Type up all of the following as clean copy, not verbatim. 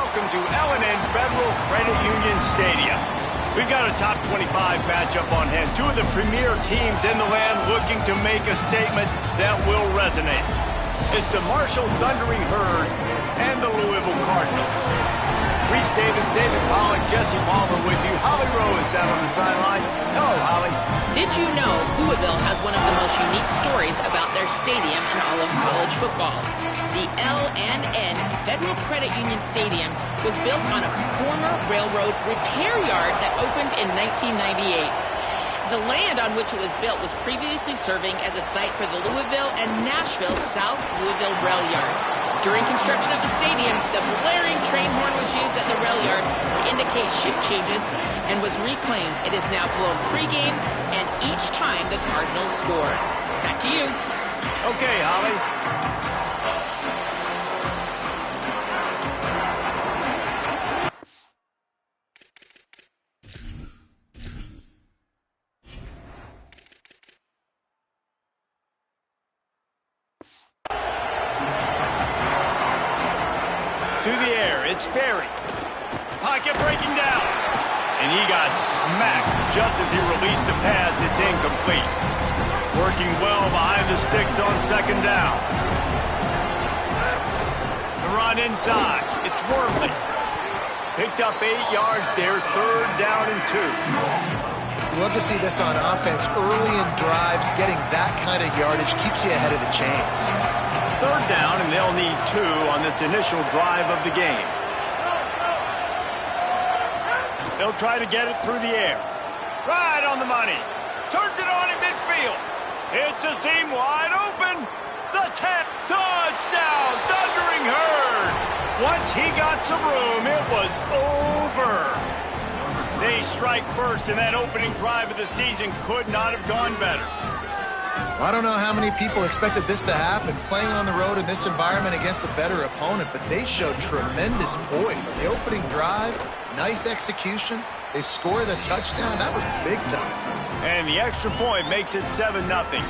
welcome to L&N Federal Credit Union Stadium. We've got a top 25 matchup on hand. Two of the premier teams in the land looking to make a statement that will resonate. It's the Marshall Thundering Herd and the Louisville Cardinals. Reese Davis, David Pollock, Jesse Palmer with you. Holly Rowe is down on the sideline. Hello, Holly. Did you know Louisville has one of the most unique stories about their stadium in all of college football? The L&N Federal Credit Union Stadium was built on a former railroad repair yard that opened in 1998. The land on which it was built was previously serving as a site for the Louisville and Nashville South Louisville Rail Yard. During construction of the stadium, the blaring train horn was used at the rail yard to indicate shift changes and was reclaimed. It is now blown pregame and each time the Cardinals score. Back to you. Okay, Holly. To the air, it's Barry. Pocket breaking down. And he got smacked just as he released the pass. It's incomplete. Working well behind the sticks on second down. The run inside. It's Wormley. Picked up 8 yards there. Third down and 2. You love to see this on offense. Early in drives, getting that kind of yardage keeps you ahead of the chains. Third down, and they'll need 2 on this initial drive of the game. They'll try to get it through the air. Right on the money. Turns it on in midfield. It's a seam wide open. The tap. Touchdown. Thundering Herd. Once he got some room, it was over. They strike first, and that opening drive of the season could not have gone better. I don't know how many people expected this to happen, playing on the road in this environment against a better opponent, but they showed tremendous poise on the opening drive. Nice execution. They score the touchdown. That was big time. And the extra point makes it 7-0.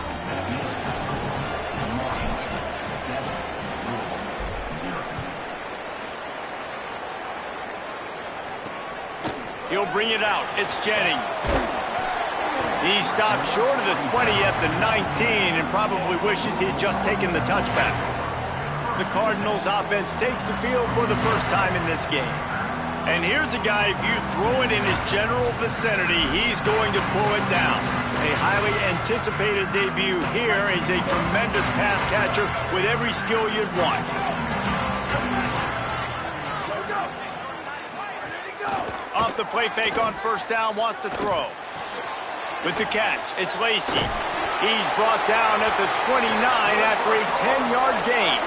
He'll bring it out. It's Jennings. He stopped short of the 20 at the 19 and probably wishes he had just taken the touchback. The Cardinals offense takes the field for the first time in this game. And here's a guy, if you throw it in his general vicinity, he's going to pull it down. A highly anticipated debut here. He's a tremendous pass catcher with every skill you'd want. Off the play fake on first down, wants to throw. With the catch, it's Lacey. He's brought down at the 29 after a 10-yard gain.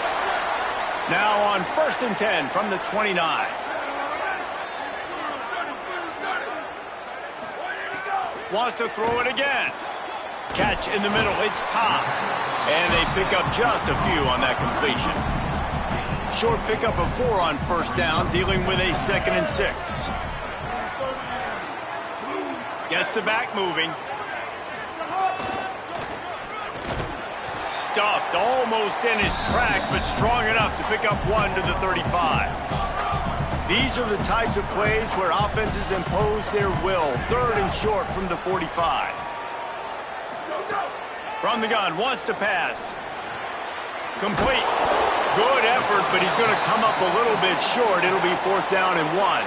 Now on 1st and 10 from the 29. Wants to throw it again. Catch in the middle, it's Cobb. And they pick up just a few on that completion. Short pickup of 4 on first down, dealing with a 2nd and 6. Gets the back moving. Stuffed almost in his tracks, but strong enough to pick up 1 to the 35. These are the types of plays where offenses impose their will. 3rd and short from the 45. From the gun, wants to pass. Complete. Good effort, but he's going to come up a little bit short. It'll be 4th down and 1.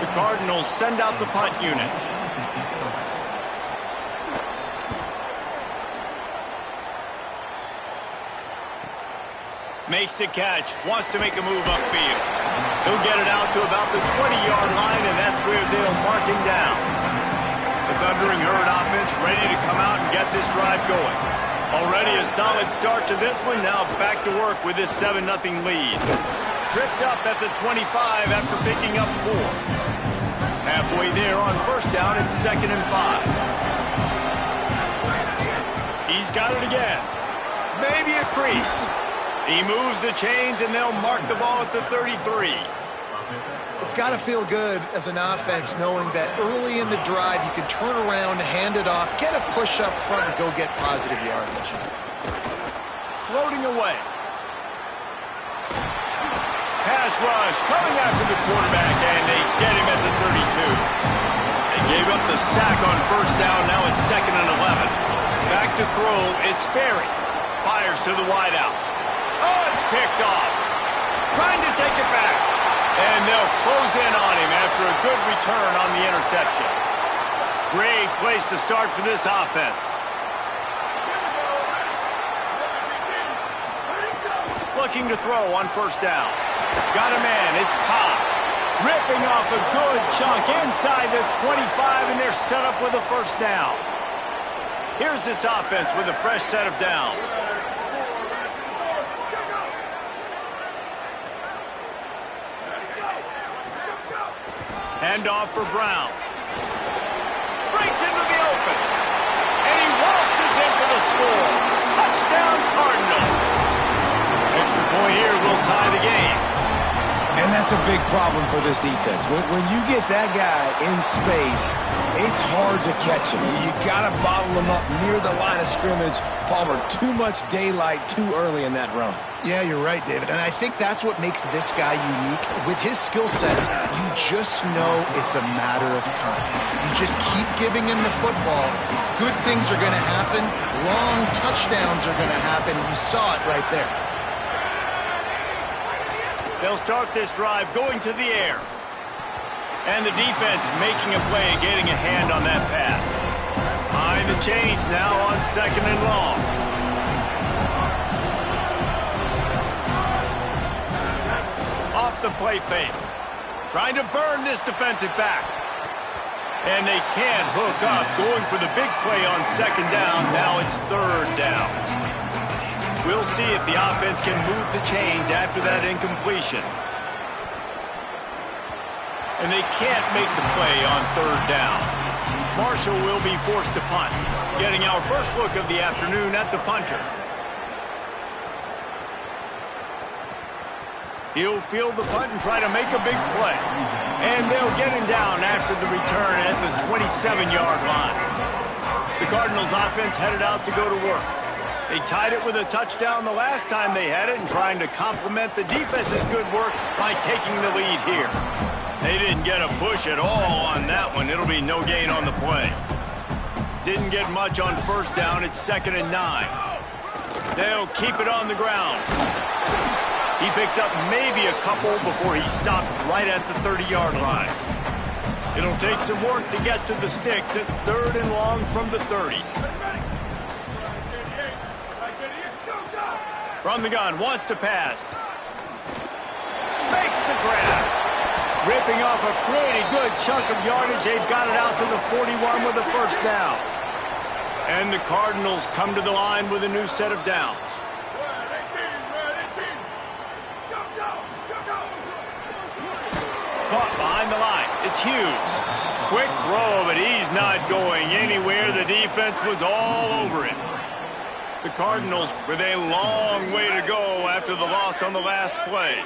The Cardinals send out the punt unit. Makes the catch, wants to make a move upfield. He'll get it out to about the 20-yard line, and that's where they'll mark him down. The Thundering Herd offense ready to come out and get this drive going. Already a solid start to this one, now back to work with this 7-0 lead. Tripped up at the 25 after picking up 4. Halfway there on first down, it's 2nd and 5. He's got it again. Maybe a crease. He moves the chains, and they'll mark the ball at the 33. It's got to feel good as an offense knowing that early in the drive you can turn around, hand it off, get a push up front, and go get positive yardage. Floating away. Pass rush coming after the quarterback, and they get him at the 32. They gave up the sack on first down. Now it's 2nd and 11. Back to throw. It's Berry. Fires to the wideout. Oh, it's picked off. Trying to take it back. And they'll close in on him after a good return on the interception. Great place to start for this offense. Looking to throw on first down. Got a man. It's Cobb. Ripping off a good chunk inside the 25, and they're set up with a first down. Here's this offense with a fresh set of downs. Hand off for Brown. Breaks into the open. And he waltzes in for the score. Touchdown Cardinals. Extra point here will tie the game. And that's a big problem for this defense. When you get that guy in space, it's hard to catch him. You got to bottle him up near the line of scrimmage. Palmer, too much daylight too early in that run. Yeah, you're right, David. And I think that's what makes this guy unique. With his skill sets, you just know it's a matter of time. You just keep giving him the football. Good things are going to happen. Long touchdowns are going to happen. You saw it right there. They'll start this drive going to the air. And the defense making a play and getting a hand on that pass. Behind the chains now on 2nd and long. Off the play fake. Trying to burn this defensive back. And they can't hook up. Going for the big play on 2nd down. Now it's 3rd down. We'll see if the offense can move the chains after that incompletion. And they can't make the play on 3rd down. Marshall will be forced to punt. Getting our first look of the afternoon at the punter. He'll field the punt and try to make a big play. And they'll get him down after the return at the 27-yard line. The Cardinals offense headed out to go to work. They tied it with a touchdown the last time they had it and trying to complement the defense's good work by taking the lead here. They didn't get a push at all on that one. It'll be no gain on the play. Didn't get much on first down. It's 2nd and 9. They'll keep it on the ground. He picks up maybe a couple before he stopped right at the 30-yard line. It'll take some work to get to the sticks. It's 3rd and long from the 30. From the gun, wants to pass. Makes the grab. Ripping off a pretty good chunk of yardage. They've got it out to the 41 with a first down. And the Cardinals come to the line with a new set of downs. Caught behind the line. It's Hughes. Quick throw, but he's not going anywhere. The defense was all over it. The Cardinals with a long way to go after the loss on the last play.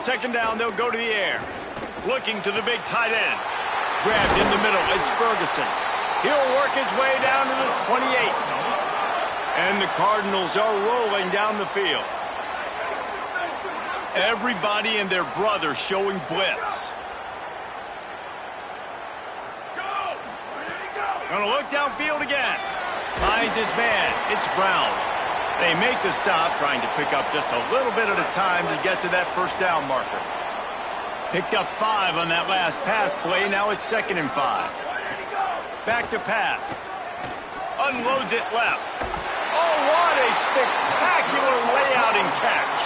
2nd down, they'll go to the air. Looking to the big tight end. Grabbed in the middle, it's Ferguson. He'll work his way down to the 28. And the Cardinals are rolling down the field. Everybody and their brother showing blitz. Gonna look downfield again. Finds his man. It's Brown. They make the stop, trying to pick up just a little bit at a time to get to that first down marker. Picked up 5 on that last pass play. Now it's 2nd and 5. Back to pass. Unloads it left. Oh, what a spectacular layout and catch.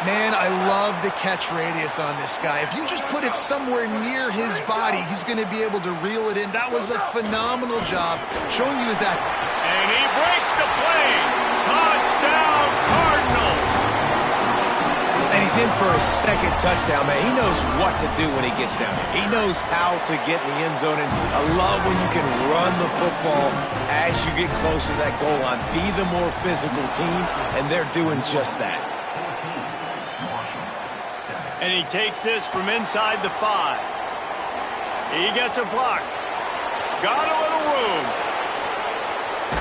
Man, I love the catch radius on this guy. If you just put it somewhere near his body, he's going to be able to reel it in. That was a phenomenal job showing you his act. And he breaks the play. Touchdown, Cardinals. And he's in for a 2nd touchdown, man. He knows what to do when he gets down there. He knows how to get in the end zone. And I love when you can run the football as you get close to that goal line. Be the more physical team, and they're doing just that. And he takes this from inside the 5. He gets a block. Got a little room.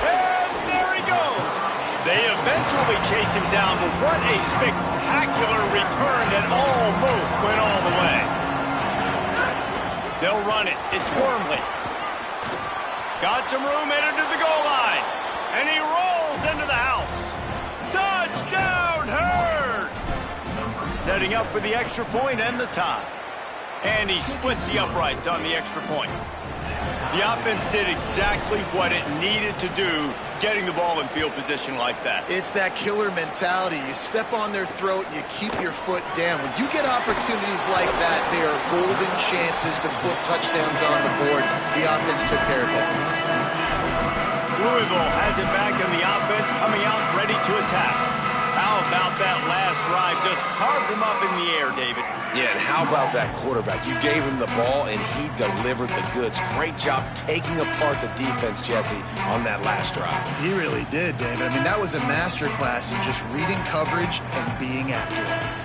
And there he goes. They eventually narrowly chase him down, but what a spectacular return that almost went all the way. They'll run it. It's Wormley. Got some room headed to the goal line. And he rolls into the house. Touchdown, Herd! Setting up for the extra point and the tie. And he splits the uprights on the extra point. The offense did exactly what it needed to do, getting the ball in field position like that. It's that killer mentality. You step on their throat, you keep your foot down. When you get opportunities like that, they are golden chances to put touchdowns on the board. The offense took care of business. Louisville has it back, and the offense coming out ready to attack. How about that last drive? Just carved him up in the air, David. Yeah, and how about that quarterback? You gave him the ball, and he delivered the goods. Great job taking apart the defense, Jesse, on that last drive. He really did, David. I mean, that was a masterclass in just reading coverage and being accurate.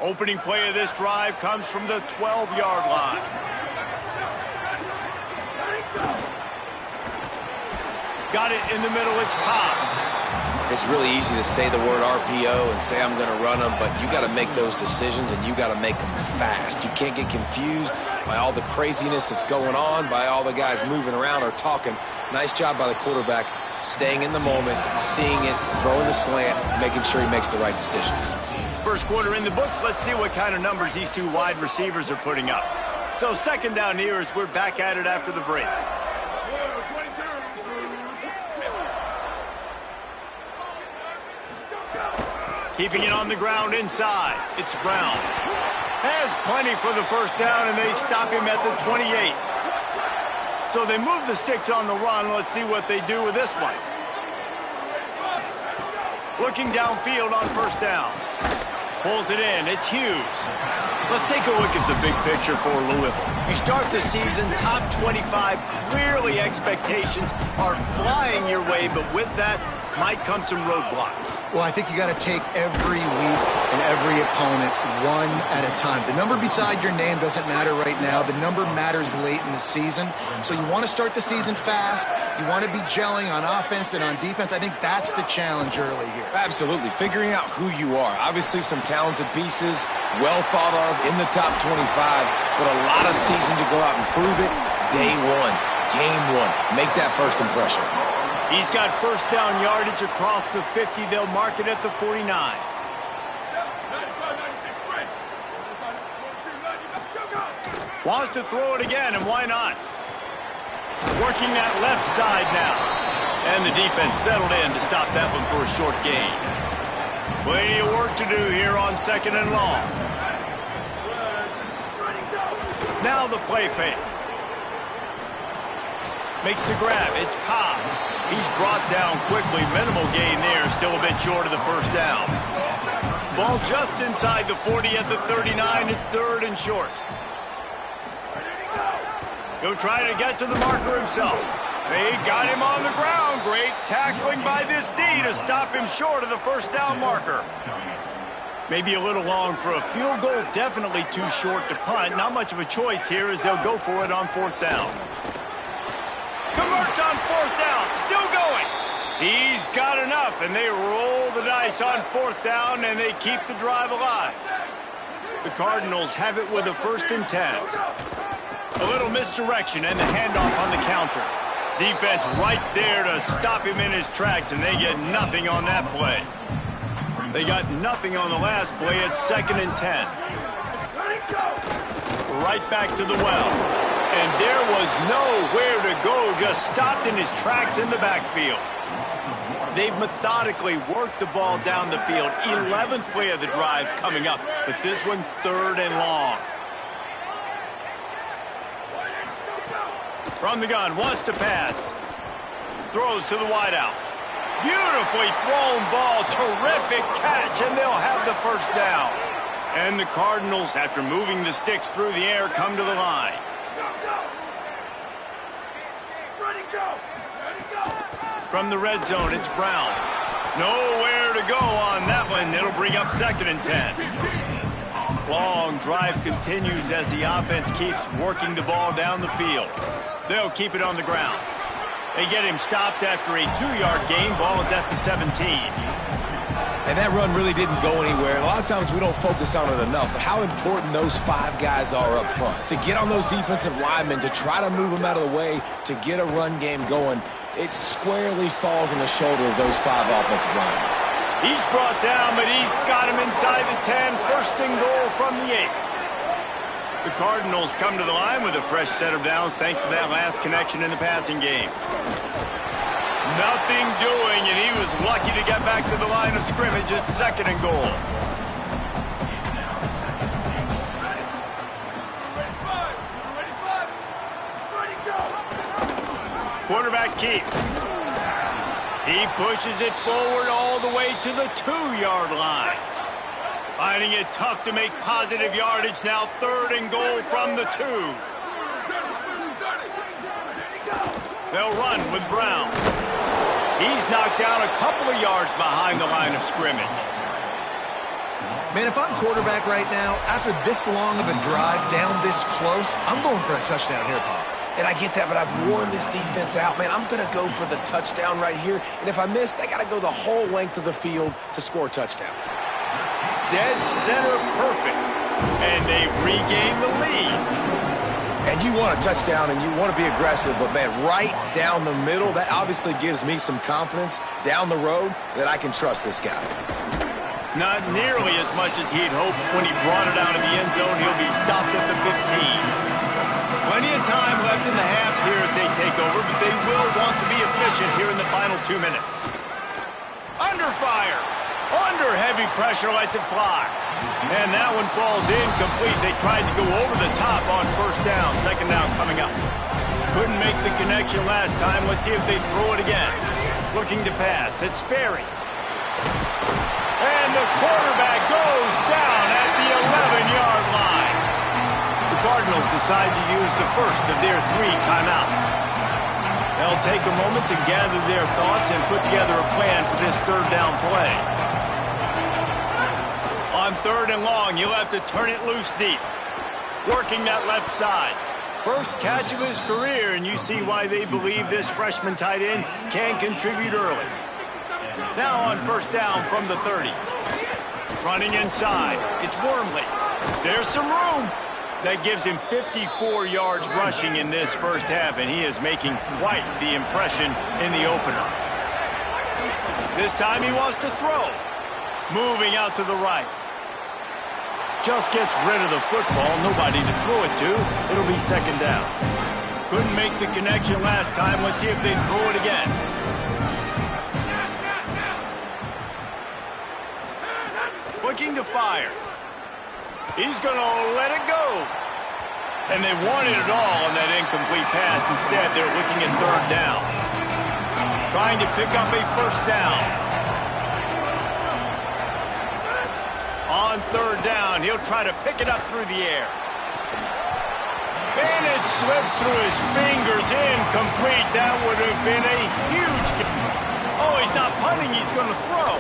Opening play of this drive comes from the 12-yard line. Got it in the middle, it's Cobb. It's really easy to say the word RPO and say I'm going to run them, but you got to make those decisions and you got to make them fast. You can't get confused by all the craziness that's going on, by all the guys moving around or talking. Nice job by the quarterback, staying in the moment, seeing it, throwing the slant, making sure he makes the right decision. First quarter in the books. Let's see what kind of numbers these two wide receivers are putting up. So second down here as we're back at it after the break. Keeping it on the ground inside. It's Brown. Has plenty for the first down, and they stop him at the 28. So they move the sticks on the run. Let's see what they do with this one. Looking downfield on first down. Pulls it in. It's Hughes. Let's take a look at the big picture for Louisville. You start the season top 25. Clearly expectations are flying your way, but with that might come some roadblocks. Well, I think you got to take every week and every opponent one at a time. The number beside your name doesn't matter right now. The number matters late in the season. So you want to start the season fast. You want to be gelling on offense and on defense. I think that's the challenge early here. Absolutely. Figuring out who you are. Obviously some talented pieces, well thought of in the top 25, but a lot of season to go out and prove it. Day one, game one. Make that first impression. He's got first down yardage across the 50. They'll mark it at the 49. Wants to throw it again, and why not? Working that left side now. And the defense settled in to stop that one for a short gain. Plenty of work to do here on second and long. Now the play fake. Makes the grab. It's Cobb. He's brought down quickly. Minimal gain there. Still a bit short of the first down. Ball just inside the 40 at the 39. It's third and short. He'll try to get to the marker himself. They got him on the ground. Great tackling by this D to stop him short of the first down marker. Maybe a little long for a field goal. Definitely too short to punt. Not much of a choice here as they'll go for it on fourth down. Converts on fourth down. Still going. He's got enough, and they roll the dice on fourth down, and they keep the drive alive. The Cardinals have it with a 1st and 10. A little misdirection and the handoff on the counter. Defense right there to stop him in his tracks, and they get nothing on that play. They got nothing on the last play. It's 2nd and 10. Right back to the well. And there was nowhere to go, just stopped in his tracks in the backfield. They've methodically worked the ball down the field. 11th play of the drive coming up, but this one 3rd and long. From the gun, wants to pass. Throws to the wideout. Beautifully thrown ball, terrific catch, and they'll have the first down. And the Cardinals, after moving the sticks through the air, come to the line. From the red zone, it's Brown. Nowhere to go on that one. It'll bring up 2nd and 10. Long drive continues as the offense keeps working the ball down the field. They'll keep it on the ground. They get him stopped after a 2-yard gain. Ball is at the 17. And that run really didn't go anywhere. A lot of times we don't focus on it enough, but how important those 5 guys are up front. To get on those defensive linemen, to try to move them out of the way, to get a run game going, it squarely falls on the shoulder of those 5 offensive linemen. He's brought down, but he's got him inside the 10. 1st and goal from the 8. The Cardinals come to the line with a fresh set of downs thanks to that last connection in the passing game. Nothing doing, and he was lucky to get back to the line of scrimmage at 2nd and goal. Quarterback keep. He pushes it forward all the way to the 2-yard line. Finding it tough to make positive yardage now. 3rd and goal from the 2. They'll run with Brown. He's knocked down a couple of yards behind the line of scrimmage. Man, if I'm quarterback right now, after this long of a drive down this close, I'm going for a touchdown here, Pop. And I get that, but I've worn this defense out, man. I'm going to go for the touchdown right here. And if I miss, they got to go the whole length of the field to score a touchdown. Dead center perfect. And they've regained the lead. And you want a touchdown and you want to be aggressive, but, man, right down the middle, that obviously gives me some confidence down the road that I can trust this guy. Not nearly as much as he'd hoped when he brought it out of the end zone. He'll be stopped at the 15. Plenty of time left in the half here as they take over, but they will want to be efficient here in the final 2 minutes. Under fire. Under heavy pressure, lets it fly. And that one falls incomplete. They tried to go over the top on 1st down. 2nd down coming up. Couldn't make the connection last time. Let's see if they throw it again. Looking to pass. It's Sperry. And the quarterback goes down at the 11-yard line. The Cardinals decide to use the first of their 3 timeouts. They'll take a moment to gather their thoughts and put together a plan for this 3rd down play. On 3rd and long, you'll have to turn it loose deep. Working that left side. First catch of his career, and you see why they believe this freshman tight end can contribute early. Now on 1st down from the 30. Running inside. It's Wormley. There's some room. That gives him 54 yards rushing in this 1st half, and he is making quite the impression in the opener. This time he wants to throw. Moving out to the right. Just gets rid of the football. Nobody to throw it to. It'll be 2nd down. Couldn't make the connection last time. Let's see if they throw it again. Looking to fire. He's going to let it go. And they wanted it all on that incomplete pass. Instead, they're looking at 3rd down. Trying to pick up a 1st down. On 3rd down, he'll try to pick it up through the air. And it slips through his fingers, incomplete. That would have been a huge... Oh, he's not punting, he's going to throw.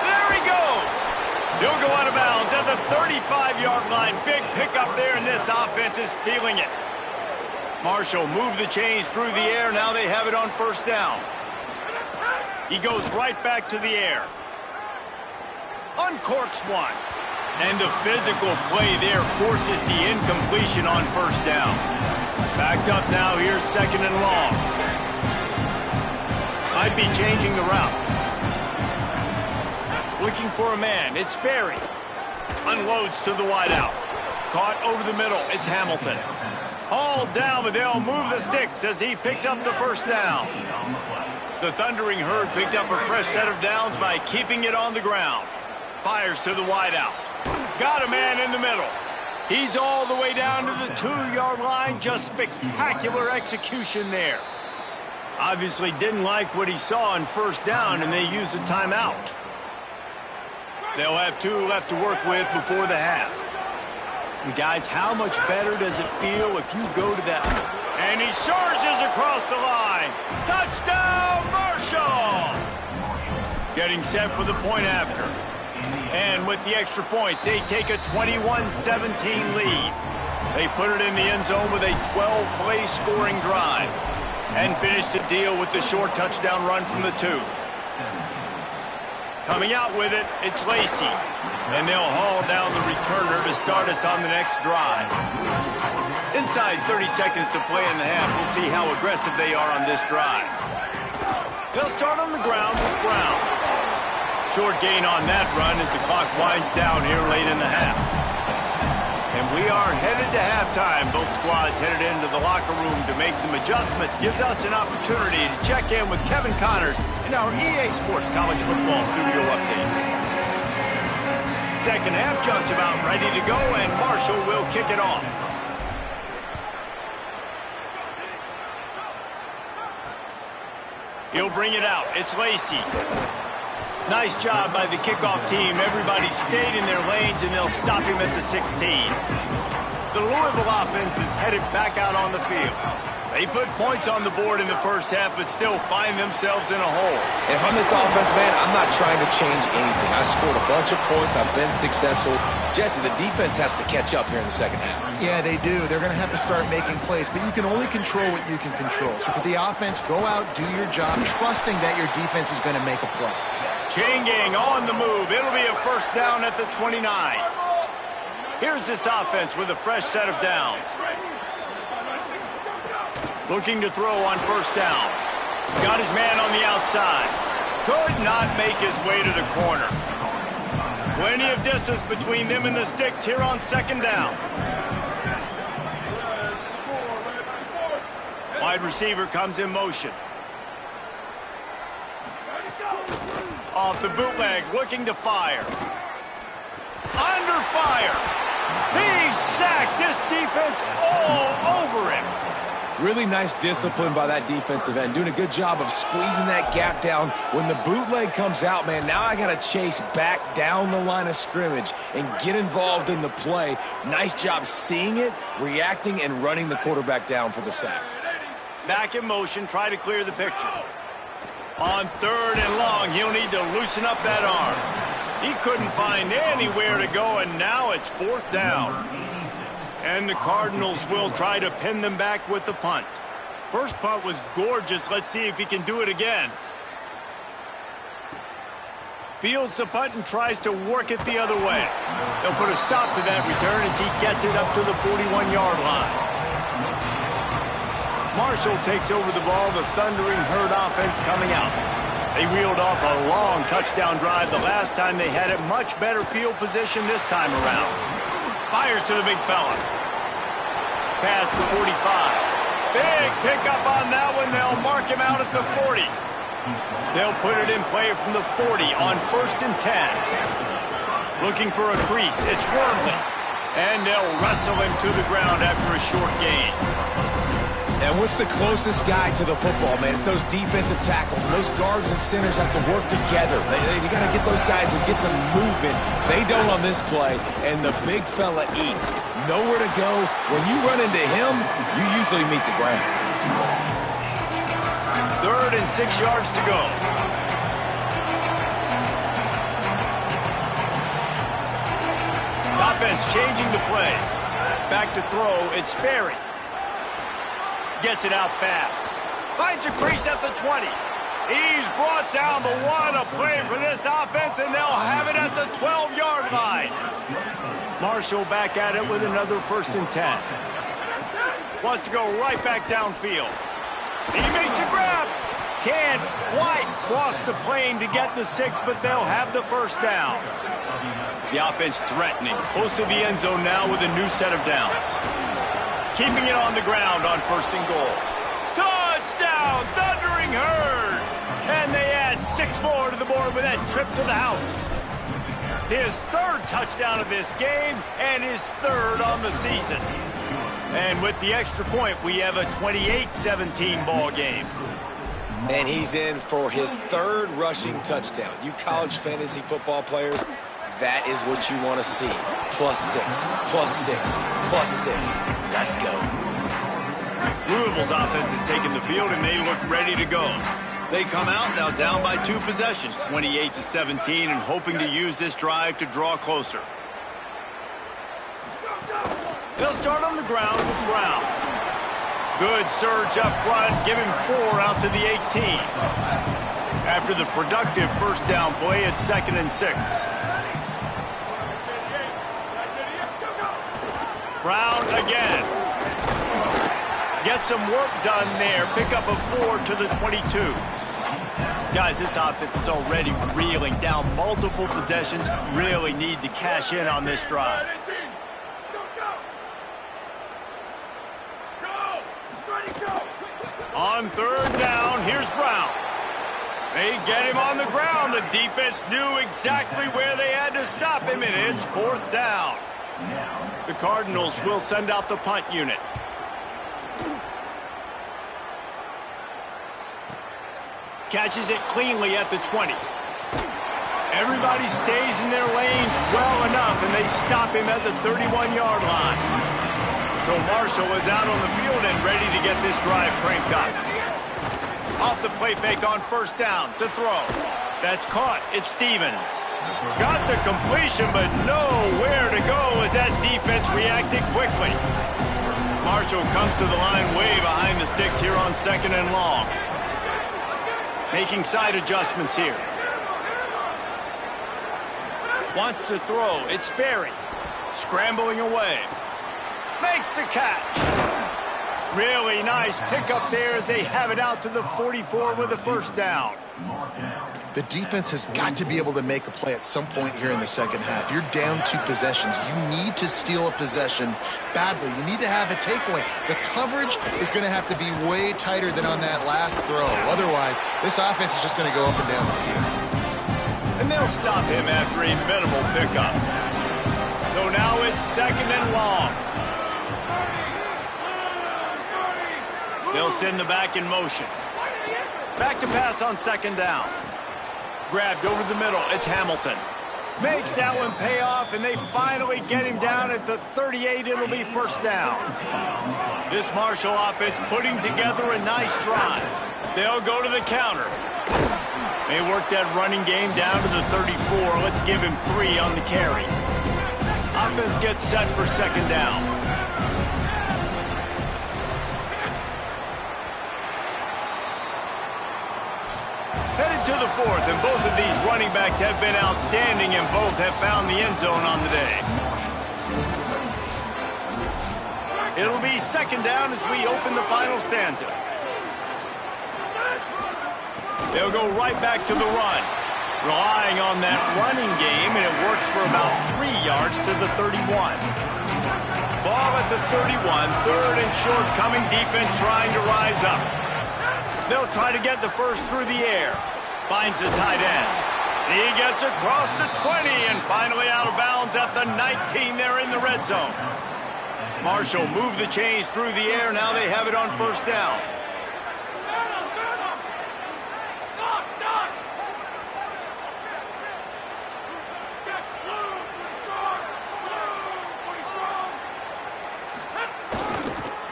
There he goes. He'll go out of bounds at the 35-yard line. Big pickup there, and this offense is feeling it. Marshall moved the chains through the air. Now they have it on 1st down. He goes right back to the air. Uncorks one. And the physical play there forces the incompletion on 1st down. Backed up now, here's 2nd and long. Might be changing the route. Looking for a man, it's Sperry. Unloads to the wideout. Caught over the middle. It's Hamilton. Hauled down, but they'll move the sticks as he picks up the first down. The Thundering Herd picked up a fresh set of downs by keeping it on the ground. Fires to the wideout. Got a man in the middle. He's all the way down to the 2-yard line. Just spectacular execution there. Obviously didn't like what he saw on first down, and they used a timeout. They'll have 2 left to work with before the half. And guys, how much better does it feel if you go to that? And he charges across the line. Touchdown, Marshall! Getting set for the point after. And with the extra point, they take a 21-17 lead. They put it in the end zone with a 12-play scoring drive. And finish the deal with the short touchdown run from the 2. Coming out with it, it's Lacey. And they'll haul down the returner to start us on the next drive. Inside 30 seconds to play in the half. We'll see how aggressive they are on this drive. They'll start on the ground with Brown. Short gain on that run as the clock winds down here late in the half. And we are headed to halftime. Both squads headed into the locker room to make some adjustments. Gives us an opportunity to check in with Kevin Connors in our EA Sports College Football Studio update. Second half just about ready to go, and Marshall will kick it off. He'll bring it out. It's Lacey. Nice job by the kickoff team. Everybody stayed in their lanes, and they'll stop him at the 16. The Louisville offense is headed back out on the field. They put points on the board in the first half, but still find themselves in a hole. If I'm this offense, man, I'm not trying to change anything. I scored a bunch of points. I've been successful. Jesse, the defense has to catch up here in the second half. Yeah, they do. They're going to have to start making plays, but you can only control what you can control. So for the offense, go out, do your job, trusting that your defense is going to make a play. Chain gang on the move. It'll be a first down at the 29. Here's this offense with a fresh set of downs. Looking to throw on first down. Got his man on the outside. Could not make his way to the corner. Plenty of distance between them and the sticks here on second down. Wide receiver comes in motion. Off the bootleg, looking to fire. Under fire. He's sacked. This defense all over him. Really nice discipline by that defensive end. Doing a good job of squeezing that gap down. When the bootleg comes out, man, now I got to chase back down the line of scrimmage and get involved in the play. Nice job seeing it, reacting, and running the quarterback down for the sack. Back in motion, try to clear the picture. On third and long, he'll need to loosen up that arm. He couldn't find anywhere to go, and now it's fourth down. And the Cardinals will try to pin them back with the punt. First punt was gorgeous. Let's see if he can do it again. Fields the punt and tries to work it the other way. They'll put a stop to that return as he gets it up to the 41-yard line. Marshall takes over the ball, the Thundering Herd offense coming out. They reeled off a long touchdown drive the last time they had it. Much better field position this time around. Fires to the big fella. Past the 45. Big pickup on that one. They'll mark him out at the 40. They'll put it in play from the 40 on 1st and 10. Looking for a crease. It's Wormley. And they'll wrestle him to the ground after a short gain. And what's the closest guy to the football, man? It's those defensive tackles. And those guards and centers have to work together. They got to get those guys and get some movement. They don't on this play, and the big fella eats. Nowhere to go. When you run into him, you usually meet the ground. 3rd and 6 yards to go. Offense changing the play. Back to throw. It's Sperry. Gets it out fast. Finds a crease at the 20. He's brought down, but what a play for this offense, and they'll have it at the 12-yard line. Marshall back at it with another 1st and 10. Wants to go right back downfield. He makes a grab. Can't quite cross the plane to get the 6, but they'll have the first down. The offense threatening. Close to the end zone now with a new set of downs. Keeping it on the ground on 1st and goal. Touchdown, Thundering Herd! And they add 6 more to the board with that trip to the house. His 3rd touchdown of this game and his 3rd on the season. And with the extra point, we have a 28-17 ball game. And he's in for his 3rd rushing touchdown. You college fantasy football players, that is what you want to see. +6, +6, +6. Let's go. Louisville's offense has taken the field, and they look ready to go. They come out now down by 2 possessions, 28-17, and hoping to use this drive to draw closer. They'll start on the ground with Brown. Good surge up front, give him 4 out to the 18. After the productive 1st down play, it's 2nd and 6. Brown again. Get some work done there. Pick up a 4 to the 22. Guys, this offense is already reeling down multiple possessions. Really need to cash in on this drive. On 3rd down, here's Brown. They get him on the ground. The defense knew exactly where they had to stop him, and it's 4th down. The Cardinals will send out the punt unit. Catches it cleanly at the 20. Everybody stays in their lanes well enough, and they stop him at the 31-yard line. So Marshall is out on the field and ready to get this drive cranked up. Off the play fake on 1st down to throw. That's caught. It's Stevens. Got the completion, but nowhere to go as that defense reacted quickly. Marshall comes to the line way behind the sticks here on 2nd and long. Making side adjustments here. Wants to throw. It's Sperry. Scrambling away. Makes the catch. Really nice pickup there as they have it out to the 44 with a 1st down. The defense has got to be able to make a play at some point here in the 2nd half. You're down 2 possessions. You need to steal a possession badly. You need to have a takeaway. The coverage is going to have to be way tighter than on that last throw. Otherwise, this offense is just going to go up and down the field. And they'll stop him after a minimal pickup. So now it's 2nd and long. They'll send the back in motion. Back to pass on 2nd down. Grabbed over the middle. It's Hamilton. Makes that one pay off, and they finally get him down at the 38. It'll be 1st down. This Marshall offense putting together a nice drive. They'll go to the counter. They work that running game down to the 34. Let's give him 3 on the carry. Offense gets set for 2nd down. Headed to the 4th, and both of these running backs have been outstanding, and both have found the end zone on the day. It'll be 2nd down as we open the final stanza. They'll go right back to the run, relying on that running game, and it works for about 3 yards to the 31. Ball at the 31, 3rd and short, coming defense trying to rise up. They'll try to get the 1st through the air. Finds the tight end. He gets across the 20 and finally out of bounds at the 19 there in the red zone. Marshall moved the chains through the air. Now they have it on 1st down.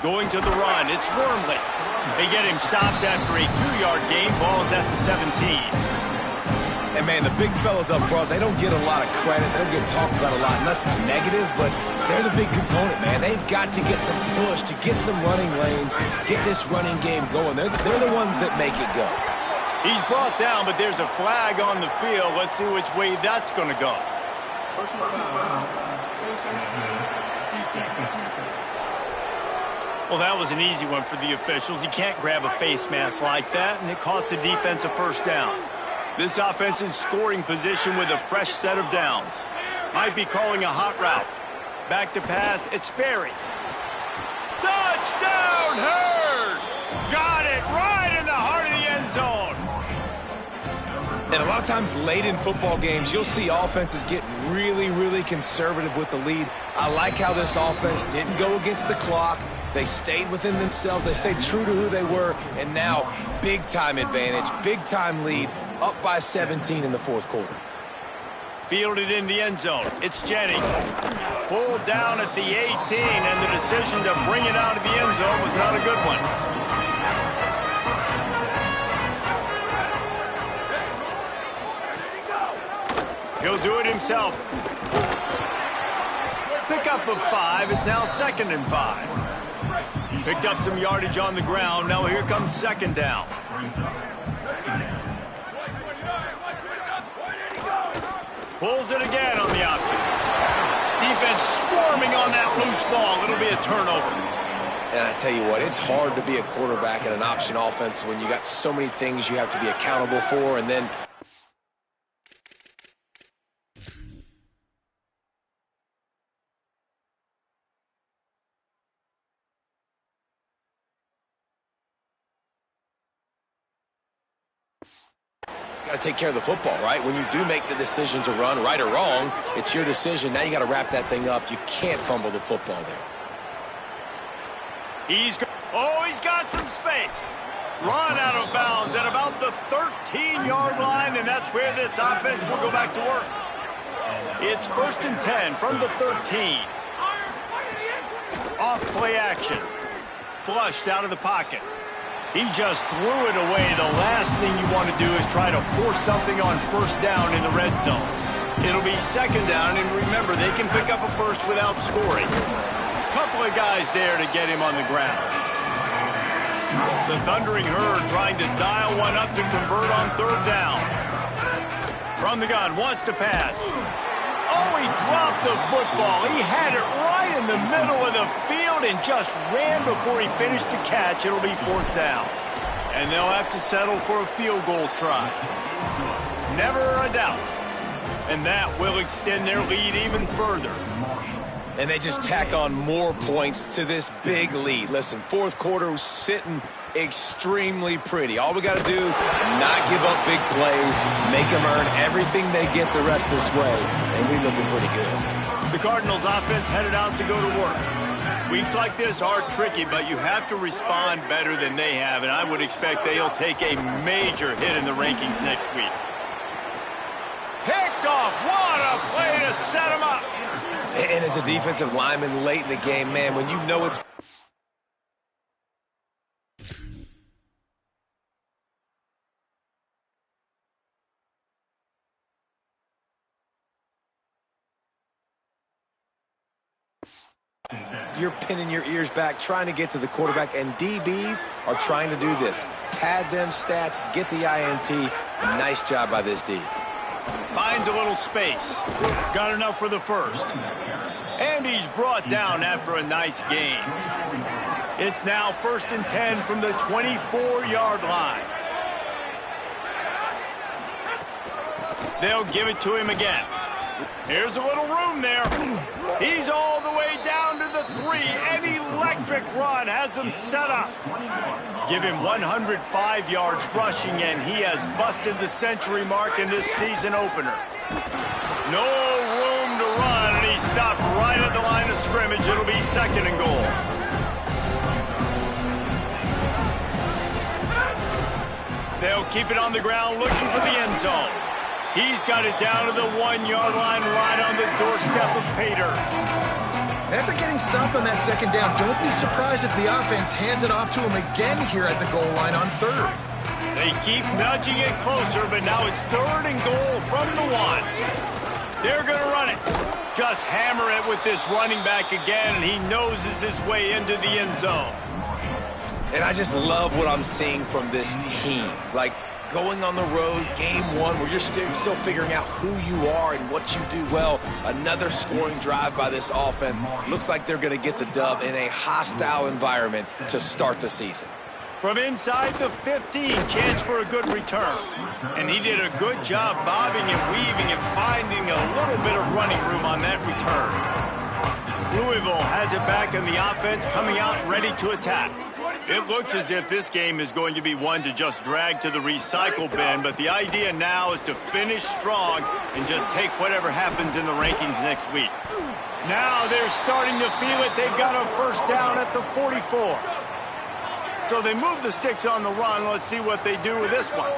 Going to the run, it's Wormley. They get him stopped after a 2-yard gain. Ball's at the 17. And, man, the big fellas up front, they don't get a lot of credit. They don't get talked about a lot unless it's negative, but they're the big component, man. They've got to get some push, to get some running lanes, get this running game going. They're the ones that make it go. He's brought down, but there's a flag on the field. Let's see which way that's going to go. Well, that was an easy one for the officials. You can't grab a face mask like that, and it costs the defense a 1st down. This offense in scoring position with a fresh set of downs. Might be calling a hot route. Back to pass, it's Sperry. Touchdown, Hurd! Got it right in the heart of the end zone. And a lot of times late in football games, you'll see offenses get really, really conservative with the lead. I like how this offense didn't go against the clock. They stayed within themselves. They stayed true to who they were. And now, big-time advantage, big-time lead, up by 17 in the fourth quarter. Fielded in the end zone. It's Jennings. Pulled down at the 18, and the decision to bring it out of the end zone was not a good one. He'll do it himself. Pickup of 5. It's now 2nd and 5. Picked up some yardage on the ground. Now here comes 2nd down. Pulls it again on the option. Defense swarming on that loose ball. It'll be a turnover. And I tell you what, it's hard to be a quarterback in an option offense when you got so many things you have to be accountable for, and then got to take care of the football, right? When you do make the decision to run, right or wrong, it's your decision. Now you got to wrap that thing up. You can't fumble the football there. He's got some space. Run out of bounds at about the 13-yard line, and that's where this offense will go back to work. It's 1st and 10 from the 13. Off play action. Flushed out of the pocket. He just threw it away. The last thing you want to do is try to force something on 1st down in the red zone. It'll be 2nd down, and remember, they can pick up a 1st without scoring. Couple of guys there to get him on the ground. The Thundering Herd trying to dial one up to convert on 3rd down. From the gun, wants to pass. Oh, he dropped the football. He had it right in the middle of the field and just ran before he finished the catch. It'll be 4th down. And they'll have to settle for a field goal try. Never a doubt. And that will extend their lead even further. And they just tack on more points to this big lead. Listen, fourth quarter was sitting extremely pretty. All we got to do, not give up big plays, make them earn everything they get the rest this way, and we're looking pretty good. The Cardinals offense headed out to go to work. Weeks like this are tricky, but you have to respond better than they have, and I would expect they'll take a major hit in the rankings next week. Picked off. What a play to set him up. And as a defensive lineman late in the game, man, when you know it's... You're pinning your ears back, trying to get to the quarterback, and DBs are trying to do this. Pad them stats, get the INT. Nice job by this D. Finds a little space. Got enough for the 1st. And he's brought down after a nice gain. It's now 1st and 10 from the 24-yard line. They'll give it to him again. Here's a little room there. He's all the way down to the 3. An electric run has him set up. Give him 105 yards rushing, and he has busted the century mark in this season opener. No room to run, and he stopped right at the line of scrimmage. It'll be 2nd and goal. They'll keep it on the ground, looking for the end zone. He's got it down to the 1-yard line, right on the doorstep of Pater. After getting stopped on that 2nd down, don't be surprised if the offense hands it off to him again here at the goal line on 3rd. They keep nudging it closer, but now it's 3rd and goal from the 1. They're going to run it. Just hammer it with this running back again, and he noses his way into the end zone. And I just love what I'm seeing from this team. Like, going on the road, game 1, where you're still figuring out who you are and what you do well. Another scoring drive by this offense. Looks like they're going to get the dub in a hostile environment to start the season. From inside the 15, chance for a good return. And he did a good job bobbing and weaving and finding a little bit of running room on that return. Louisville has it back in the offense, coming out ready to attack. It looks as if this game is going to be one to just drag to the recycle bin, but the idea now is to finish strong and just take whatever happens in the rankings next week. Now they're starting to feel it. They've got a first down at the 44. So they move the sticks on the run. Let's see what they do with this one.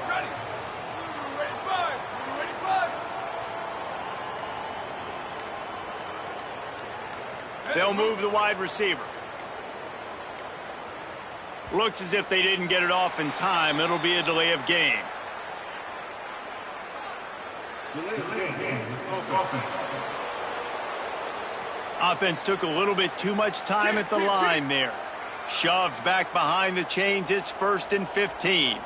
They'll move the wide receiver. Looks as if they didn't get it off in time. It'll be a delay of game. Offense took a little bit too much time at the line there. Shoves back behind the chains. It's 1st and 15.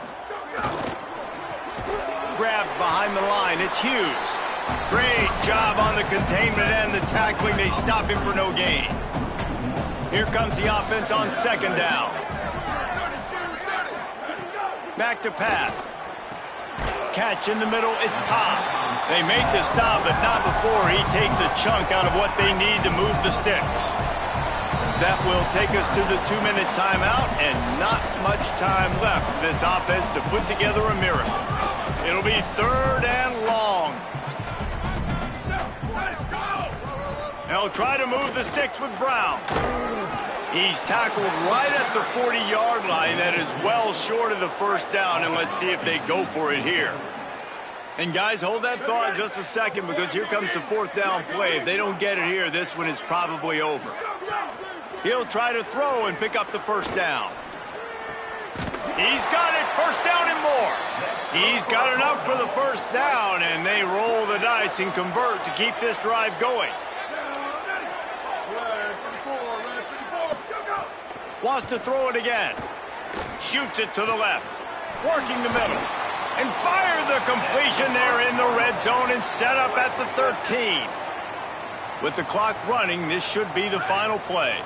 Grabbed behind the line. It's Hughes. Great job on the containment and the tackling. They stop him for no gain. Here comes the offense on 2nd down. Back to pass. Catch in the middle. It's Cobb. They make the stop, but not before he takes a chunk out of what they need to move the sticks. That will take us to the 2-minute timeout, and not much time left for this offense to put together a miracle. It'll be 3rd and long. They'll try to move the sticks with Brown. He's tackled right at the 40-yard line. That is well short of the first down, and let's see if they go for it here. And guys, hold that thought just a second, because here comes the 4th down play. If they don't get it here, this one is probably over. He'll try to throw and pick up the first down. He's got it, 1st down and more. He's got enough for the first down, and they roll the dice and convert to keep this drive going. Wants to throw it again. Shoots it to the left. Working the middle. And fire the completion there in the red zone and set up at the 13. With the clock running, this should be the final play.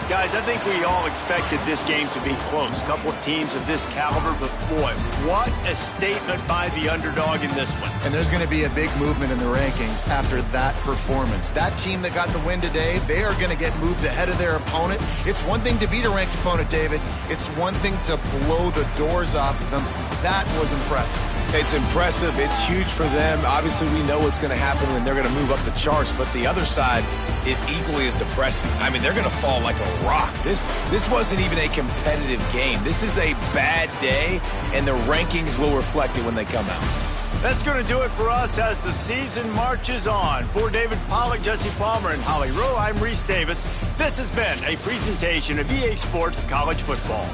Guys, I think we all expected this game to be close. A couple of teams of this caliber, but boy, what a statement by the underdog in this one. And there's going to be a big movement in the rankings after that performance. That team that got the win today, they are going to get moved ahead of their opponent. It's one thing to beat a ranked opponent, David. It's one thing to blow the doors off of them. That was impressive. It's impressive. It's huge for them. Obviously, we know what's going to happen when they're going to move up the charts, but the other side is equally as depressing. I mean, they're going to fall like a rock. This wasn't even a competitive game. This is a bad day, and the rankings will reflect it when they come out. That's going to do it for us as the season marches on. For David Pollack, Jesse Palmer, and Holly Rowe, I'm Reese Davis. This has been a presentation of EA Sports College Football.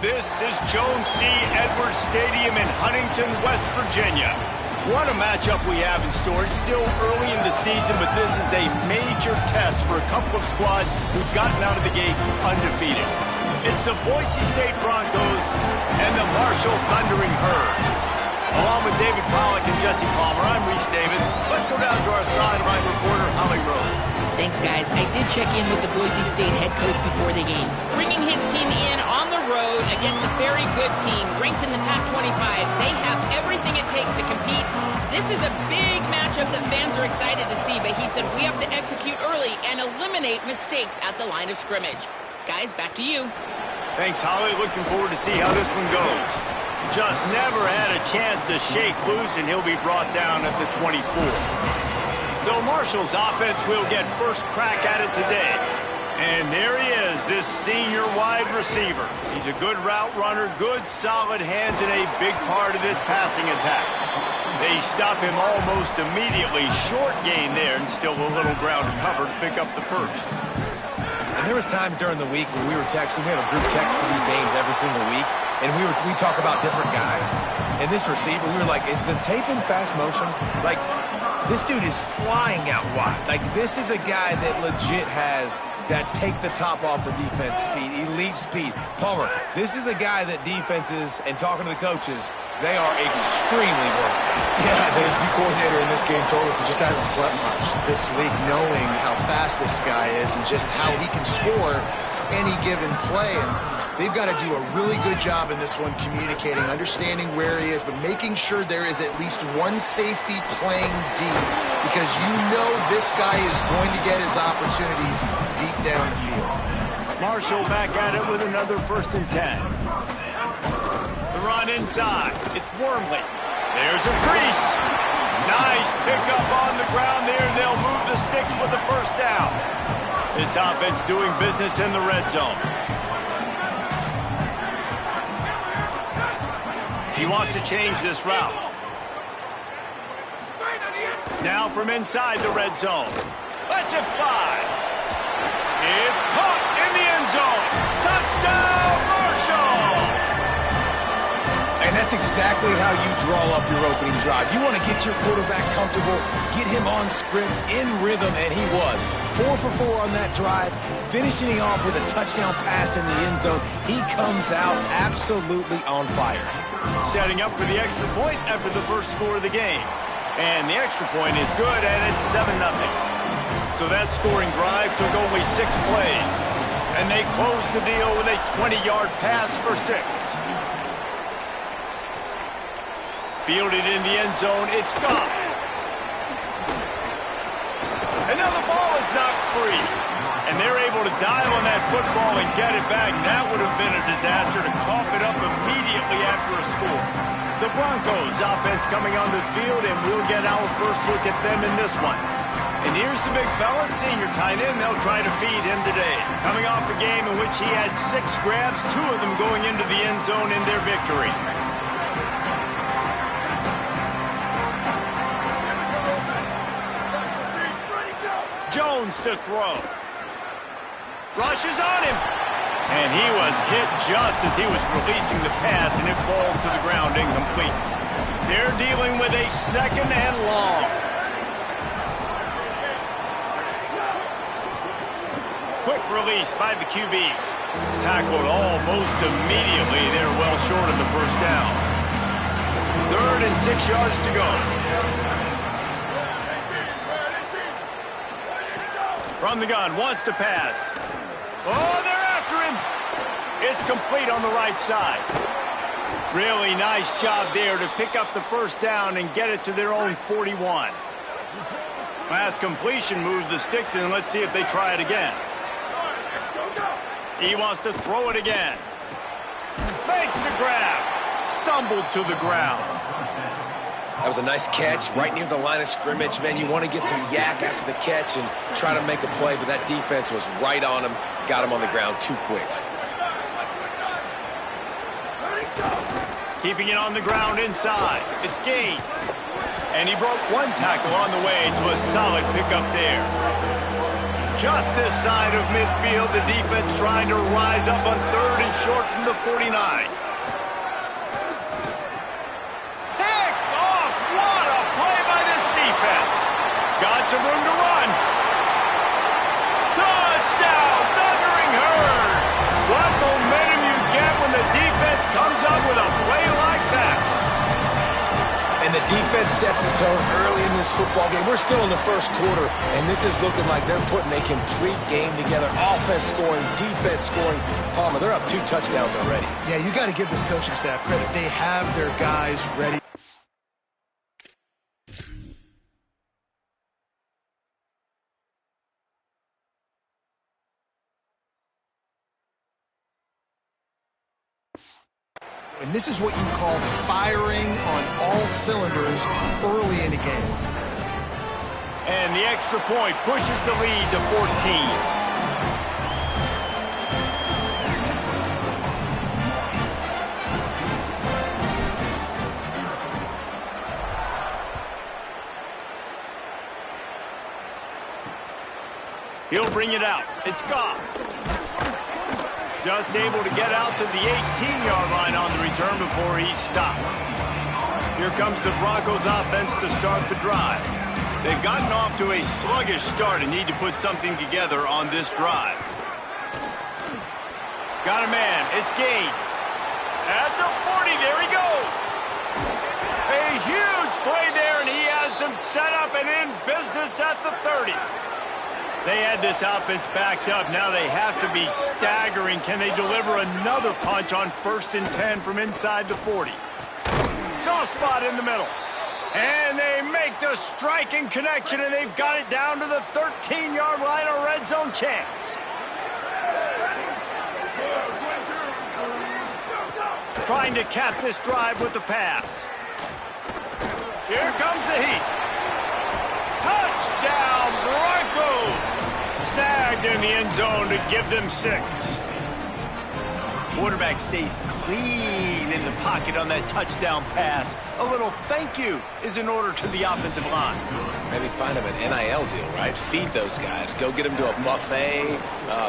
This is Jones C. Edwards Stadium in Huntington, West Virginia. What a matchup we have in store. It's still early in the season, but this is a major test for a couple of squads who've gotten out of the gate undefeated. It's the Boise State Broncos and the Marshall Thundering Herd. Along with David Pollack and Jesse Palmer, I'm Reese Davis. Let's go down to our sideline reporter, Holly Rowe. Thanks, guys. I did check in with the Boise State head coach before the game. Bringing his team in on the road against a very good team, ranked in the top 25. They have everything it takes to compete. This is a big matchup that fans are excited to see, but he said we have to execute early and eliminate mistakes at the line of scrimmage. Guys, back to you. Thanks, Holly. Looking forward to see how this one goes. Just never had a chance to shake loose, and he'll be brought down at the 24. So Marshall's offense will get first crack at it today. And there he is, this senior wide receiver. He's a good route runner, good solid hands, and a big part of this passing attack. They stop him almost immediately. Short gain there, and still a little ground to cover to pick up the first. And there was times during the week when we were texting. We have a group text for these games every single week. And we talk about different guys. And this receiver, we were like, is the tape in fast motion? Like, this dude is flying out wide. Like, this is a guy that legit has that take the top off the defense speed, elite speed. Palmer, this is a guy that defenses, and talking to the coaches, they are extremely worried about. Yeah, the D coordinator in this game told us he just hasn't slept much this week, knowing how fast this guy is and just how he can score any given play. And they've got to do a really good job in this one communicating, understanding where he is, but making sure there is at least one safety playing deep, because you know this guy is going to get his opportunities deep down the field. Marshall back at it with another 1st and 10. The run inside. It's Wormley. There's a crease. Nice pickup on the ground there. They'll move the sticks with the first down. This offense doing business in the red zone. He wants to change this route. Now from inside the red zone. Lets it fly. It's caught in the end zone. Touchdown, Marshall! And that's exactly how you draw up your opening drive. You want to get your quarterback comfortable, get him on script, in rhythm, and he was. 4 for 4 on that drive, finishing off with a touchdown pass in the end zone. He comes out absolutely on fire. Setting up for the extra point after the first score of the game. And the extra point is good, and it's 7-0. So that scoring drive took only 6 plays. And they closed the deal with a 20-yard pass for 6. Fielded in the end zone, it's gone. And now the ball is knocked free. And they're able to dive on that football and get it back. That would have been a disaster to cough it up immediately after a score. The Broncos offense coming on the field, and we'll get our first look at them in this one. And here's the big fella, senior tight end. They'll try to feed him today. Coming off a game in which he had 6 grabs, 2 of them going into the end zone in their victory. Jones to throw. Rushes on him. And he was hit just as he was releasing the pass, and it falls to the ground incomplete. They're dealing with a 2nd and long. Quick release by the QB. Tackled almost immediately. They're well short of the first down. 3rd and 6 yards to go. From the gun, wants to pass. Oh, they're after him. It's complete on the right side. Really nice job there to pick up the first down and get it to their own 41. Last completion moves the sticks in. Let's see if they try it again. He wants to throw it again. Makes the grab. Stumbled to the ground. That was a nice catch right near the line of scrimmage. Man, you want to get some yak after the catch and try to make a play, but that defense was right on him, got him on the ground too quick. Keeping it on the ground inside. It's Gaines. And he broke 1 tackle on the way to a solid pickup there. just this side of midfield. The defense trying to rise up on 3rd and short from the 49. Picked off. What a play by this defense. Got some room to run. Touchdown, Thundering Herd. What momentum you get when the defense comes up with a play like that. And the defense sets the tone early in this football game. We're still in the first quarter, and this is looking like they're putting a complete game together. Offense scoring, defense scoring. Palmer, they're up 2 touchdowns already. Yeah, you got to give this coaching staff credit. They have their guys ready. And this is what you call firing on all cylinders early in a game. And the extra point pushes the lead to 14. He'll bring it out. It's Goff. Just able to get out to the 18-yard line on the return before he's stopped. Here comes the Broncos offense to start the drive. They've gotten off to a sluggish start and need to put something together on this drive. Got a man. It's Gaines. At the 40, there he goes. A huge play there, and he has them set up and in business at the 30. They had this offense backed up. Now they have to be staggering. Can they deliver another punch on 1st and 10 from inside the 40? Soft spot in the middle. And they make the striking connection, and they've got it down to the 13-yard line, a red zone chance. Trying to cap this drive with the pass. Here comes the heat. Touchdown, Broncos! Snagged in the end zone to give them 6. Quarterback stays clean in the pocket on that touchdown pass. A little thank you is in order to the offensive line. Maybe find them an NIL deal, right? Feed those guys. Go get them to a buffet.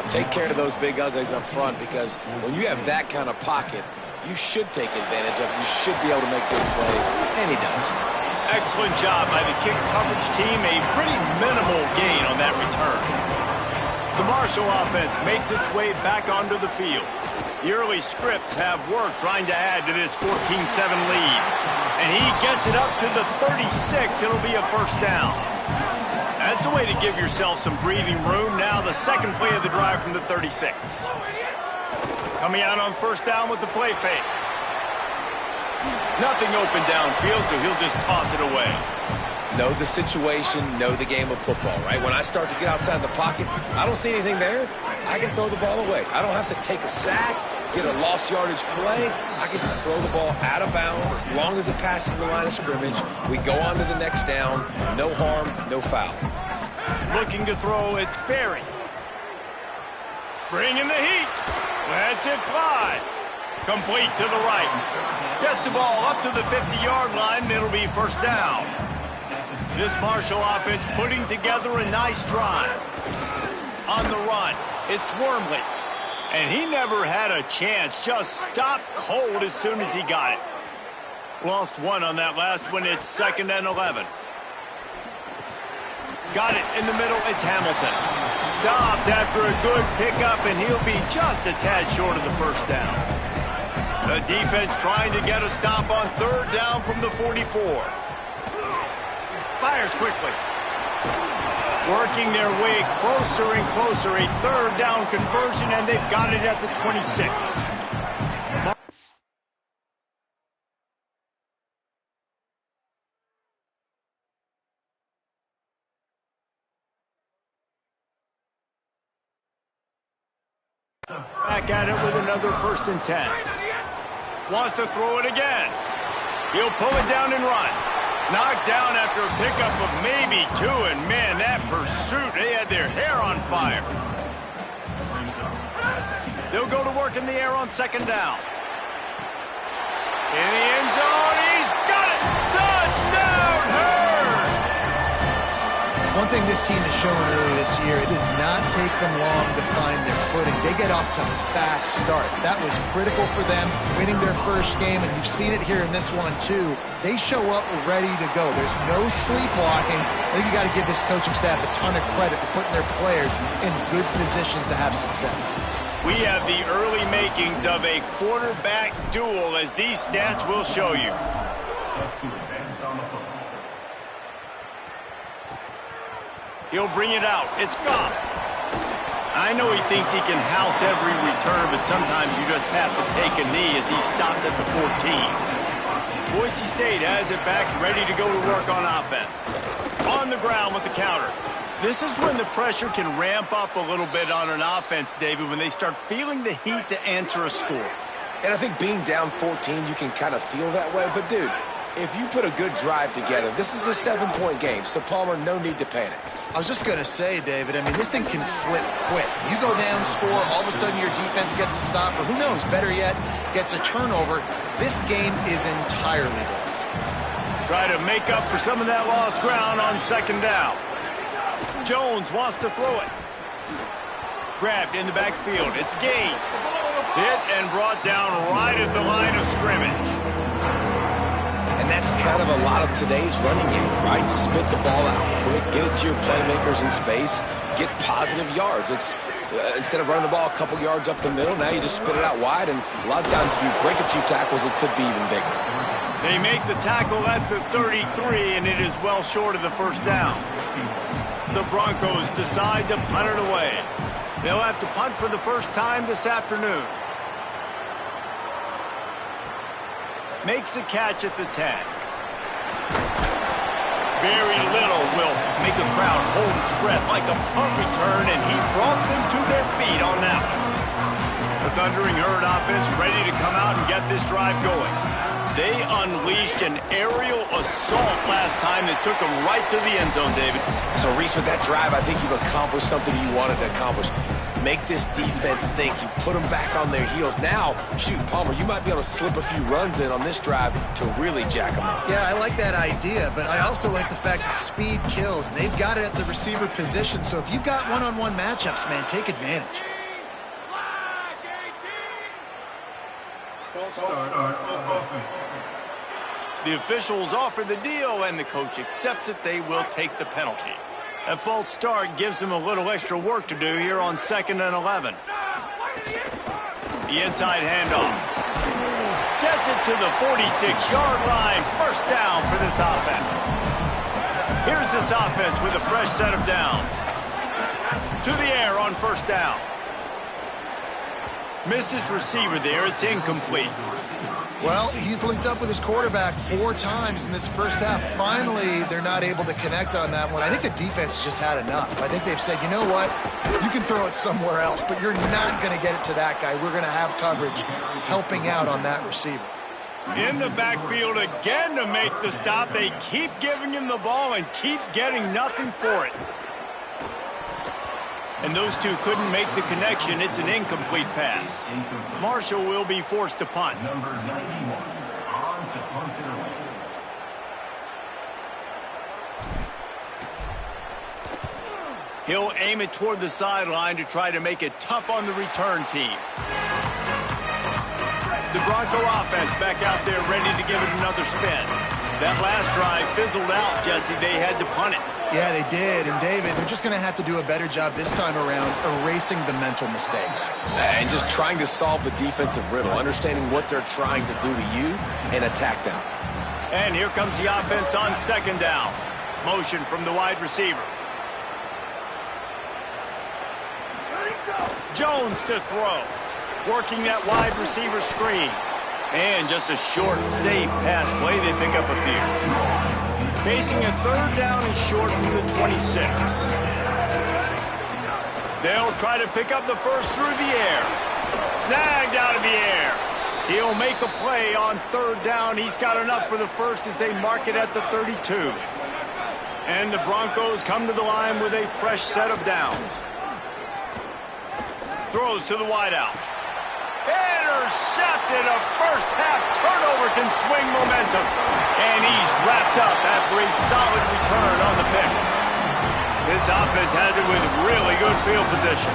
Take care of those big uglies up front, because when you have that kind of pocket, you should take advantage of it. You should be able to make big plays, and he does. Excellent job by the kick coverage team. A pretty minimal gain on that return. The Marshall offense makes its way back onto the field. The early scripts have worked trying to add to this 14-7 lead. And he gets it up to the 36. It'll be a first down. That's a way to give yourself some breathing room. Now the second play of the drive from the 36. Coming out on first down with the play fake. Nothing open downfield, so he'll just toss it away. Know the situation, know the game of football, right? When I start to get outside the pocket, I don't see anything there, I can throw the ball away. I don't have to take a sack, get a lost yardage play. I can just throw the ball out of bounds as long as it passes the line of scrimmage. We go on to the next down. No harm, no foul. Looking to throw, it's Berry. Bringing the heat. Lets it fly. Complete to the right. Gets the ball up to the 50-yard line, and it'll be first down. This Marshall offense putting together a nice drive. On the run, it's Wormley. And he never had a chance. Just stopped cold as soon as he got it. Lost one on that last one. It's 2nd and 11. Got it in the middle. It's Hamilton. Stopped after a good pickup, and he'll be just a tad short of the first down. The defense trying to get a stop on third down from the 44. Fires quickly. Working their way closer and closer. A third down conversion, and they've got it at the 26. Back at it with another 1st and 10. Wants to throw it again. He'll pull it down and run. Knocked down after a pickup of maybe 2, and man, that pursuit, they had their hair on fire. They'll go to work in the air on 2nd down. In the end zone, he's got it! Touchdown, Herd! One thing this team has shown early this year, it does not take them long to find their footing. They get off to fast starts. That was critical for them, winning their first game, and you've seen it here in this one too. They show up ready to go. There's no sleepwalking. I think you got to give this coaching staff a ton of credit for putting their players in good positions to have success. We have the early makings of a quarterback duel, as these stats will show you. He'll bring it out. It's gone. I know he thinks he can house every return, but sometimes you just have to take a knee as he stopped at the 14. Boise State has it back, ready to go to work on offense. On the ground with the counter. This is when the pressure can ramp up a little bit on an offense, David, when they start feeling the heat to answer a score. And I think being down 14, you can kind of feel that way. But, dude, if you put a good drive together, this is a 7-point game, so, Palmer, no need to panic. I was just going to say, David, I mean, this thing can flip quick. You go down, score, all of a sudden your defense gets a stop, or who knows, better yet, gets a turnover. This game is entirely different. Try to make up for some of that lost ground on second down. Jones wants to throw it. Grabbed in the backfield. It's Gaines. Hit and brought down right at the line of scrimmage. And that's kind of a lot of today's running game, right? Spit the ball out quick, get it to your playmakers in space, get positive yards. It's instead of running the ball a couple yards up the middle, now you just spit it out wide, and a lot of times if you break a few tackles, it could be even bigger. They make the tackle at the 33, and it is well short of the first down. The Broncos decide to punt it away. They'll have to punt for the first time this afternoon. Makes a catch at the 10. Very little will make a crowd hold its breath like a punt return, and he brought them to their feet on that one. The Thundering Herd offense ready to come out and get this drive going. They unleashed an aerial assault last time that took them right to the end zone, David. So, Reese, with that drive, I think you've accomplished something you wanted to accomplish. Make this defense think. You put them back on their heels. Now, shoot, Palmer, you might be able to slip a few runs in on this drive to really jack them up. Yeah, I like that idea, but I also like the fact that speed kills. They've got it at the receiver position, so if you've got one-on-one matchups, man, take advantage. The officials offer the deal, and the coach accepts it. They will take the penalty. A false start gives them a little extra work to do here on 2nd and 11. The inside handoff. Gets it to the 46-yard line. First down for this offense. Here's this offense with a fresh set of downs. To the air on first down. Missed his receiver there. It's incomplete. Well, he's linked up with his quarterback 4 times in this first half. Finally, they're not able to connect on that one. I think the defense just had enough. I think they've said, you know what? You can throw it somewhere else, but you're not going to get it to that guy. We're going to have coverage helping out on that receiver. In the backfield again to make the stop. They keep giving him the ball and keep getting nothing for it. And those two couldn't make the connection. It's an incomplete pass. Marshall will be forced to punt. Number 91 on to punt it away. He'll aim it toward the sideline to try to make it tough on the return team. The Bronco offense back out there ready to give it another spin. That last drive fizzled out, Jesse. They had to punt it. Yeah, they did. And, David, they're just going to have to do a better job this time around erasing the mental mistakes. And just trying to solve the defensive riddle, understanding what they're trying to do to you and attack them. And here comes the offense on second down. Motion from the wide receiver. Jones to throw. Working that wide receiver screen. And just a short, safe pass play. They pick up a few. Facing a third down and short from the 26. They'll try to pick up the first through the air. Snagged out of the air. He'll make a play on third down. He's got enough for the first as they mark it at the 32. And the Broncos come to the line with a fresh set of downs. Throws to the wideout. Intercepted. A first half turnover can swing momentum. And he's wrapped up after a solid return on the pick. This offense has it with really good field position.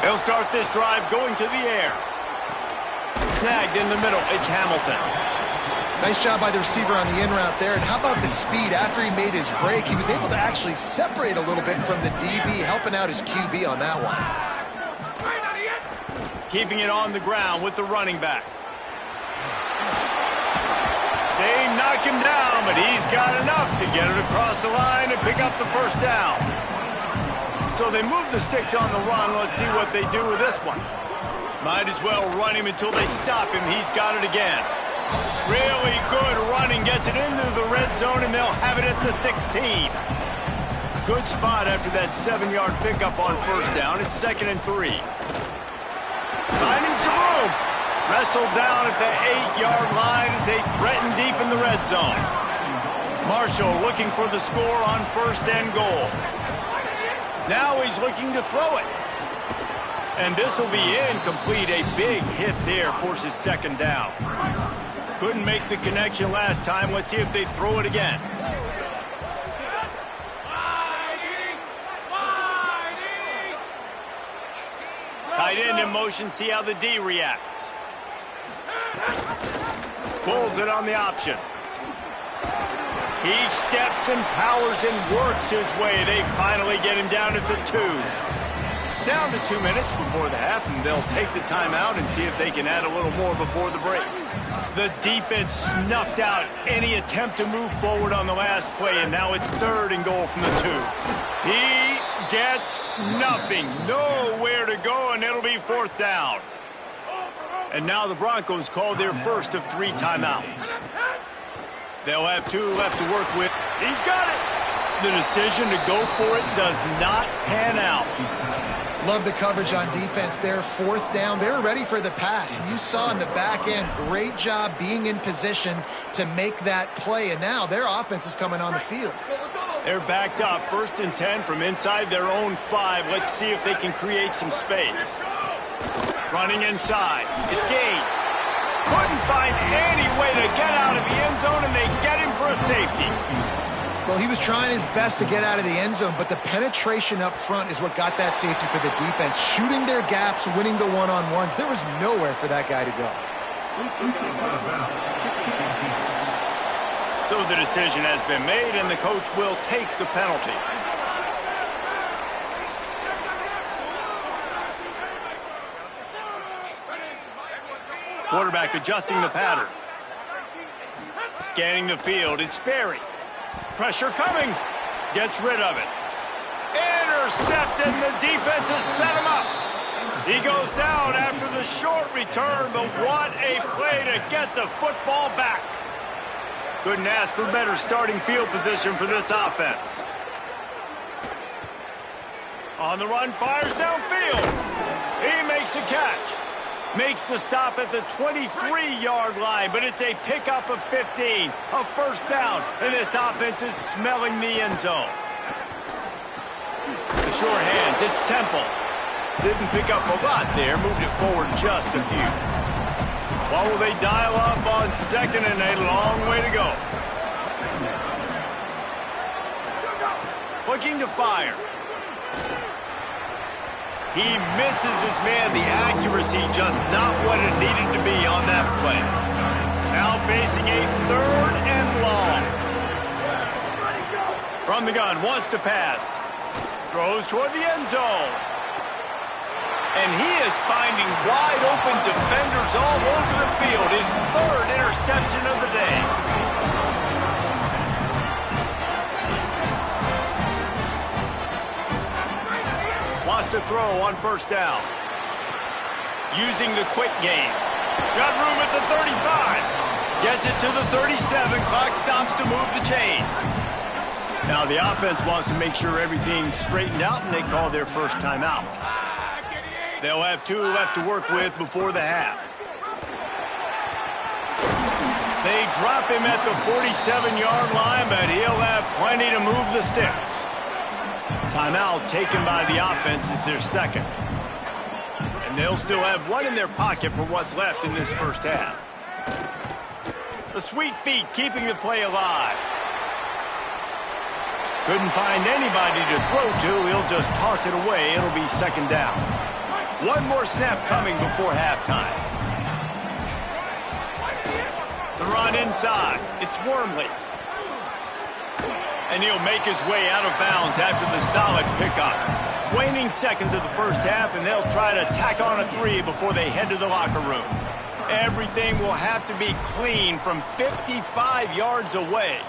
They'll start this drive going to the air. Snagged in the middle. It's Hamilton. Nice job by the receiver on the in route there. And how about the speed? After he made his break, he was able to actually separate a little bit from the DB, helping out his QB on that one. Keeping it on the ground with the running back. They knock him down, but he's got enough to get it across the line and pick up the first down. So they move the sticks on the run. Let's see what they do with this one. Might as well run him until they stop him. He's got it again. Really good running. Gets it into the red zone, and they'll have it at the 16. Good spot after that 7-yard pickup on first down. It's 2nd and 3. Finding some room. Wrestled down at the 8-yard line as they threaten deep in the red zone. Marshall looking for the score on 1st and goal. Now he's looking to throw it. And this will be incomplete. A big hit there forces 2nd down. Couldn't make the connection last time. Let's see if they throw it again. Tight end in motion. See how the D reacts. Pulls it on the option. He steps and powers and works his way. They finally get him down at the 2. Down to 2 minutes before the half, and they'll take the timeout and see if they can add a little more before the break. The defense snuffed out any attempt to move forward on the last play, and now it's 3rd and goal from the 2. He gets nothing. Nowhere to go, and it'll be 4th down. And now the Broncos call their first of 3 timeouts. They'll have 2 left to work with. He's got it. The decision to go for it does not pan out. Love the coverage on defense there. 4th down. They were ready for the pass. You saw in the back end, great job being in position to make that play. And now their offense is coming on the field. They're backed up. 1st and 10 from inside their own 5. Let's see if they can create some space. Running inside. It's Gaines. Couldn't find any way to get out of the end zone, and they get him for a safety. Well, he was trying his best to get out of the end zone, but the penetration up front is what got that safety for the defense. Shooting their gaps, winning the one-on-ones. There was nowhere for that guy to go. So the decision has been made, and the coach will take the penalty. Quarterback adjusting the pattern. Scanning the field. It's Sperry. Pressure coming. Gets rid of it. Intercepted. The defense has set him up. He goes down after the short return, but what a play to get the football back. Couldn't ask for better starting field position for this offense. On the run, fires downfield. He makes a catch. Makes the stop at the 23-yard line, but it's a pickup of 15, a 1st down, and this offense is smelling the end zone. The short hands, it's Temple. Didn't pick up a lot there, moved it forward just a few. What will they dial up on 2nd and a long way to go? Looking to fire. He misses his man. The accuracy just not what it needed to be on that play. Now facing a 3rd and long. From the gun, wants to pass. Throws toward the end zone. And he is finding wide open defenders all over the field. His 3rd interception of the day. To throw on 1st down. Using the quick game. Got room at the 35. Gets it to the 37. Clock stops to move the chains. Now the offense wants to make sure everything's straightened out, and they call their first timeout. They'll have 2 left to work with before the half. They drop him at the 47-yard line, but he'll have plenty to move the sticks. Timeout taken by the offense is their 2nd. And they'll still have 1 in their pocket for what's left in this 1st half. The sweet feet keeping the play alive. Couldn't find anybody to throw to. He'll just toss it away. It'll be second down. One more snap coming before halftime. The run inside. It's Wormley. And he'll make his way out of bounds after the solid pickup. Waning seconds of the first half, and they'll try to tack on a 3 before they head to the locker room. Everything will have to be clean from 55 yards away.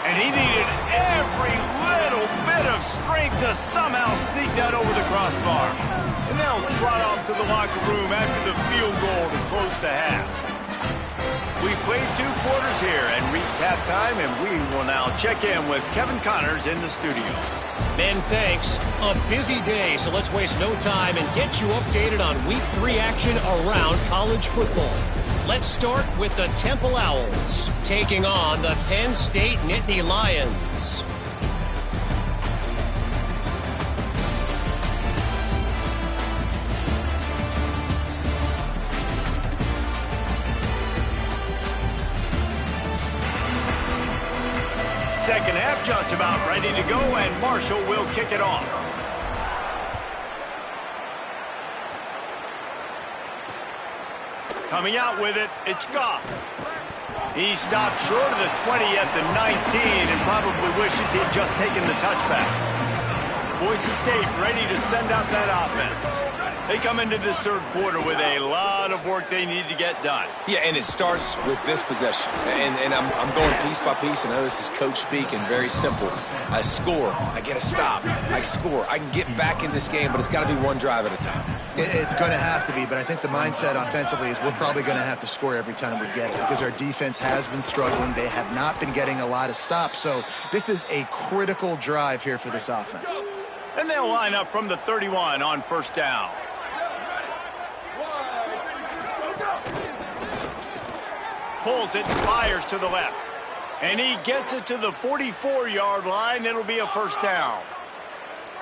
And he needed every little bit of strength to somehow sneak that over the crossbar. And they'll trot off to the locker room after the field goal to close the half. We played 2 quarters here and reached halftime, and we will now check in with Kevin Connors in the studio. Ben, thanks. A busy day, so let's waste no time and get you updated on Week 3 action around college football. Let's start with the Temple Owls, taking on the Penn State Nittany Lions. Second half just about ready to go, and Marshall will kick it off. Coming out with it, it's Goff. He stopped short of the 20 at the 19 and probably wishes he had just taken the touchback. Boise State ready to send out that offense. They come into this third quarter with a lot of work they need to get done. Yeah, and it starts with this possession. And I'm going piece by piece. I know this is coach speak and very simple. I score. I get a stop. I score. I can get back in this game, but it's got to be one drive at a time. It's going to have to be, but I think the mindset offensively is we're probably going to have to score every time we get it because our defense has been struggling. They have not been getting a lot of stops. So this is a critical drive here for this offense. And they'll line up from the 31 on first down. Pulls it, fires to the left. And he gets it to the 44-yard line. It'll be a first down.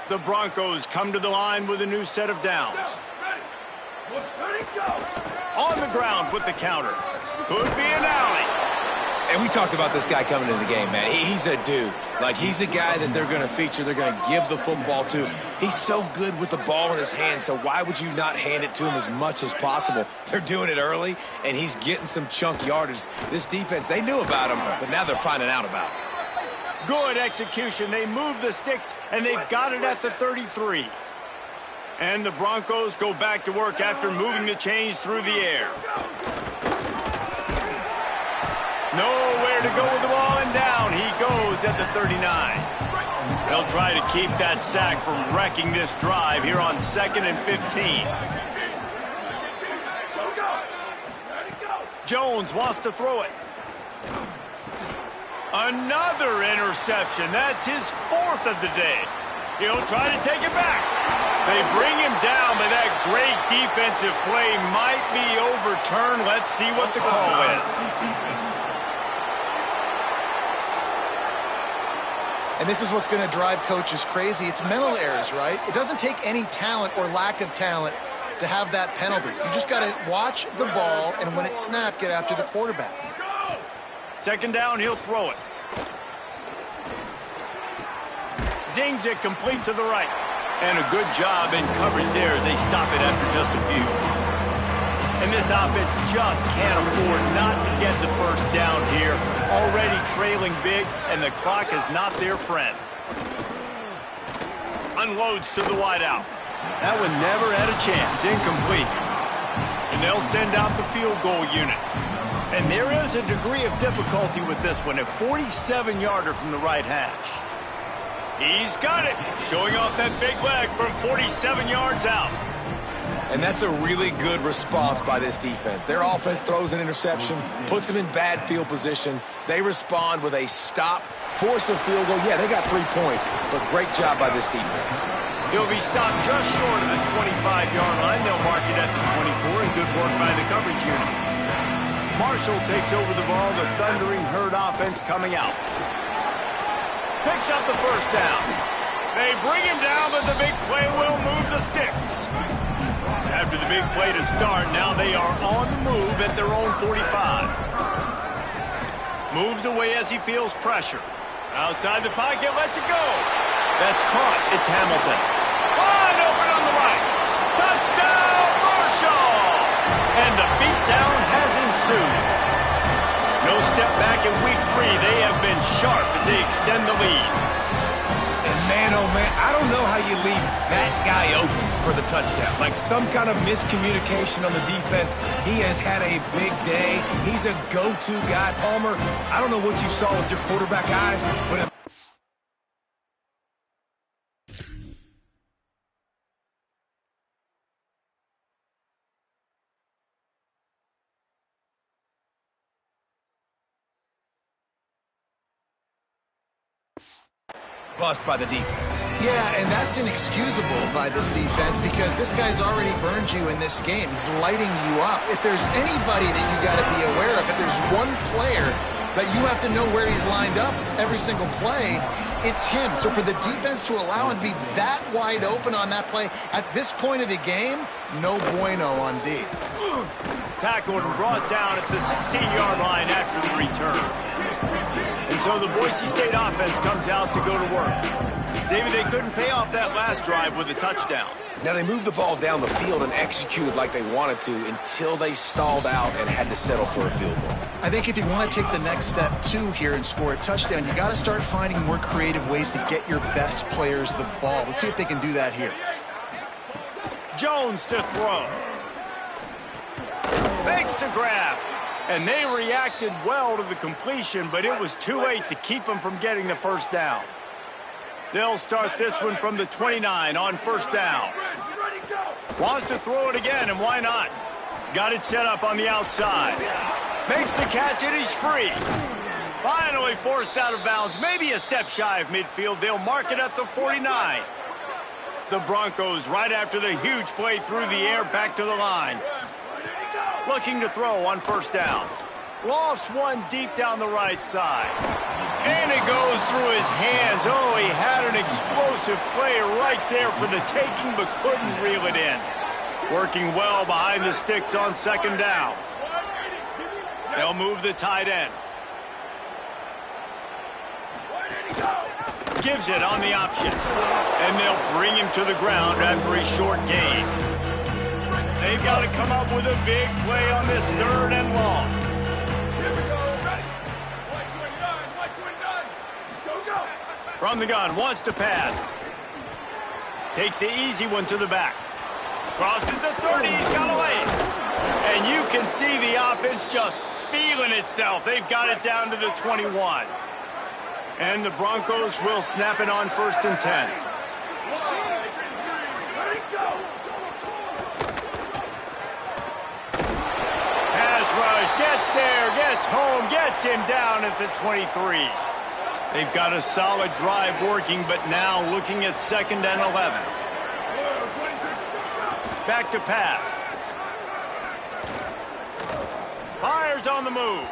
The Broncos come to the line with a new set of downs. On the ground with the counter. Could be an alley. And we talked about this guy coming into the game, man. He's a dude. Like, he's a guy that they're going to feature, they're going to give the football to. He's so good with the ball in his hand, so why would you not hand it to him as much as possible? They're doing it early, and he's getting some chunk yardage. This defense, they knew about him, but now they're finding out about him. Good execution. They move the sticks, and they've got it at the 33. And the Broncos go back to work after moving the chains through the air. Nowhere to go with the ball, and down he goes at the 39. They'll try to keep that sack from wrecking this drive here on 2nd and 15. Jones wants to throw it. Another interception. That's his 4th of the day. He'll try to take it back. They bring him down, but that great defensive play might be overturned. Let's see what the call is. And this is what's going to drive coaches crazy. It's mental errors, right? It doesn't take any talent or lack of talent to have that penalty. You just got to watch the ball, and when it's snapped, get after the quarterback. Second down, he'll throw it. Zings it complete to the right. And a good job in coverage there as they stop it after just a few. And this offense just can't afford not to get the first down here. Already trailing big, and the clock is not their friend. Unloads to the wideout. That one never had a chance. Incomplete. And they'll send out the field goal unit. And there is a degree of difficulty with this one. A 47-yarder from the right hash. He's got it. Showing off that big leg from 47 yards out. And that's a really good response by this defense. Their offense throws an interception, puts them in bad field position. They respond with a stop, force a field goal. Yeah, they got 3 points, but great job by this defense. He'll be stopped just short of the 25-yard line. They'll mark it at the 24, and good work by the coverage unit. Marshall takes over the ball, the Thundering Herd offense coming out. Picks up the first down. They bring him down, but the big play will move the sticks. After the big play to start, now they are on the move at their own 45. Moves away as he feels pressure. Outside the pocket, lets it go. That's caught. It's Hamilton. Wide open on the right. Touchdown, Marshall! And the beatdown has ensued. No step back in week 3. They have been sharp as they extend the lead. And man, oh man, I don't know how you leave that guy open for the touchdown. Like some kind of miscommunication on the defense. He has had a big day. He's a go-to guy. Palmer, I don't know what you saw with your quarterback eyes, but bust by the defense. Yeah, and that's inexcusable by this defense because this guy's already burned you in this game. He's lighting you up. If there's anybody that you got to be aware of, if there's one player that you have to know where he's lined up every single play, it's him. So for the defense to allow him to be that wide open on that play at this point of the game, no bueno on D. Tackled and brought down at the 16-yard line after the return. And so the Boise State offense comes out to go to work. David, they couldn't pay off that last drive with a touchdown. Now they moved the ball down the field and executed like they wanted to until they stalled out and had to settle for a field goal. I think if you want to take the next step too here and score a touchdown, you got to start finding more creative ways to get your best players the ball. Let's see if they can do that here. Jones to throw. Makes the grab. And they reacted well to the completion, but it was too late to keep them from getting the first down. They'll start this one from the 29 on first down. Wants to throw it again, and why not? Got it set up on the outside. Makes the catch, and he's free. Finally forced out of bounds, maybe a step shy of midfield. They'll mark it at the 49. The Broncos, right after the huge play through the air, back to the line. Looking to throw on first down. Lofts one deep down the right side. And it goes through his hands. Oh, he had an explosive play right there for the taking, but couldn't reel it in. Working well behind the sticks on second down. They'll move the tight end. Gives it on the option. And they'll bring him to the ground after a short gain. They've got to come up with a big play on this third and long. Here we go. Ready? 129. Go. From the gun, wants to pass. Takes the easy one to the back. Crosses the 30, he's got away. And you can see the offense just feeling itself. They've got it down to the 21. And the Broncos will snap it on first and 10. Ready, go. Rush, gets there, gets home, gets him down at the 23. They've got a solid drive working, but now looking at second and 11. Back to pass. Fires on the move.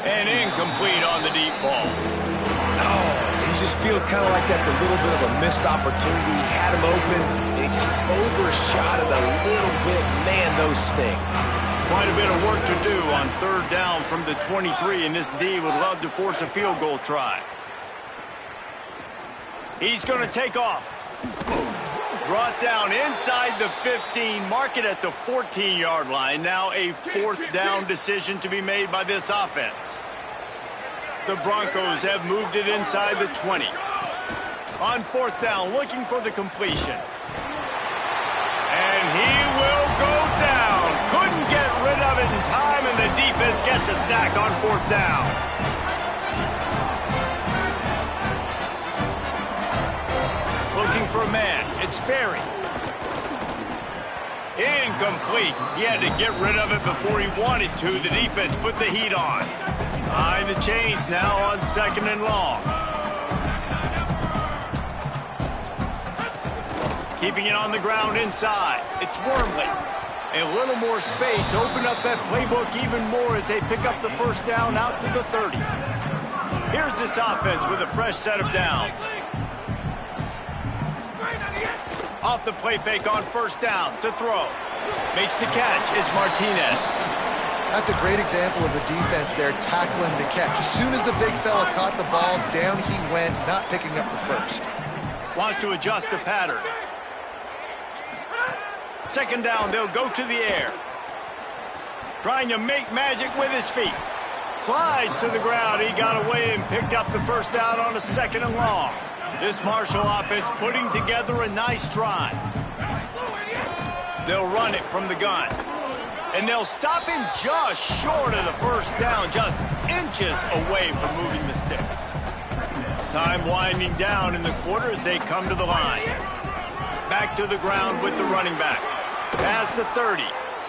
And incomplete on the deep ball. Oh, you just feel kind of like that's a little bit of a missed opportunity. He had him open, and he just overshot it a little bit. Man, those sting. Quite a bit of work to do on third down from the 23, and this D would love to force a field goal try. He's going to take off. Brought down inside the 15, mark it at the 14-yard line. Now a fourth down decision to be made by this offense. The Broncos have moved it inside the 20. On fourth down, looking for the completion. And he will go down. Couldn't get rid of it in time, and the defense gets a sack on fourth down. Looking for a man. It's Sperry. Incomplete. He had to get rid of it before he wanted to. The defense put the heat on. Behind the chains now on second and long. Keeping it on the ground inside. It's Wormley. A little more space. Open up that playbook even more as they pick up the first down out to the 30. Here's this offense with a fresh set of downs. Off the play fake on first down to throw. Makes the catch. It's Martinez. That's a great example of the defense there tackling the catch. As soon as the big fella caught the ball, down he went, not picking up the first. Wants to adjust the pattern. Second down, they'll go to the air. Trying to make magic with his feet. Slides to the ground. He got away and picked up the first down on a 2nd and long. This Marshall offense putting together a nice drive. They'll run it from the gun. And they'll stop him just short of the first down, just inches away from moving the sticks. Time winding down in the quarter as they come to the line. Back to the ground with the running back. Past the 30.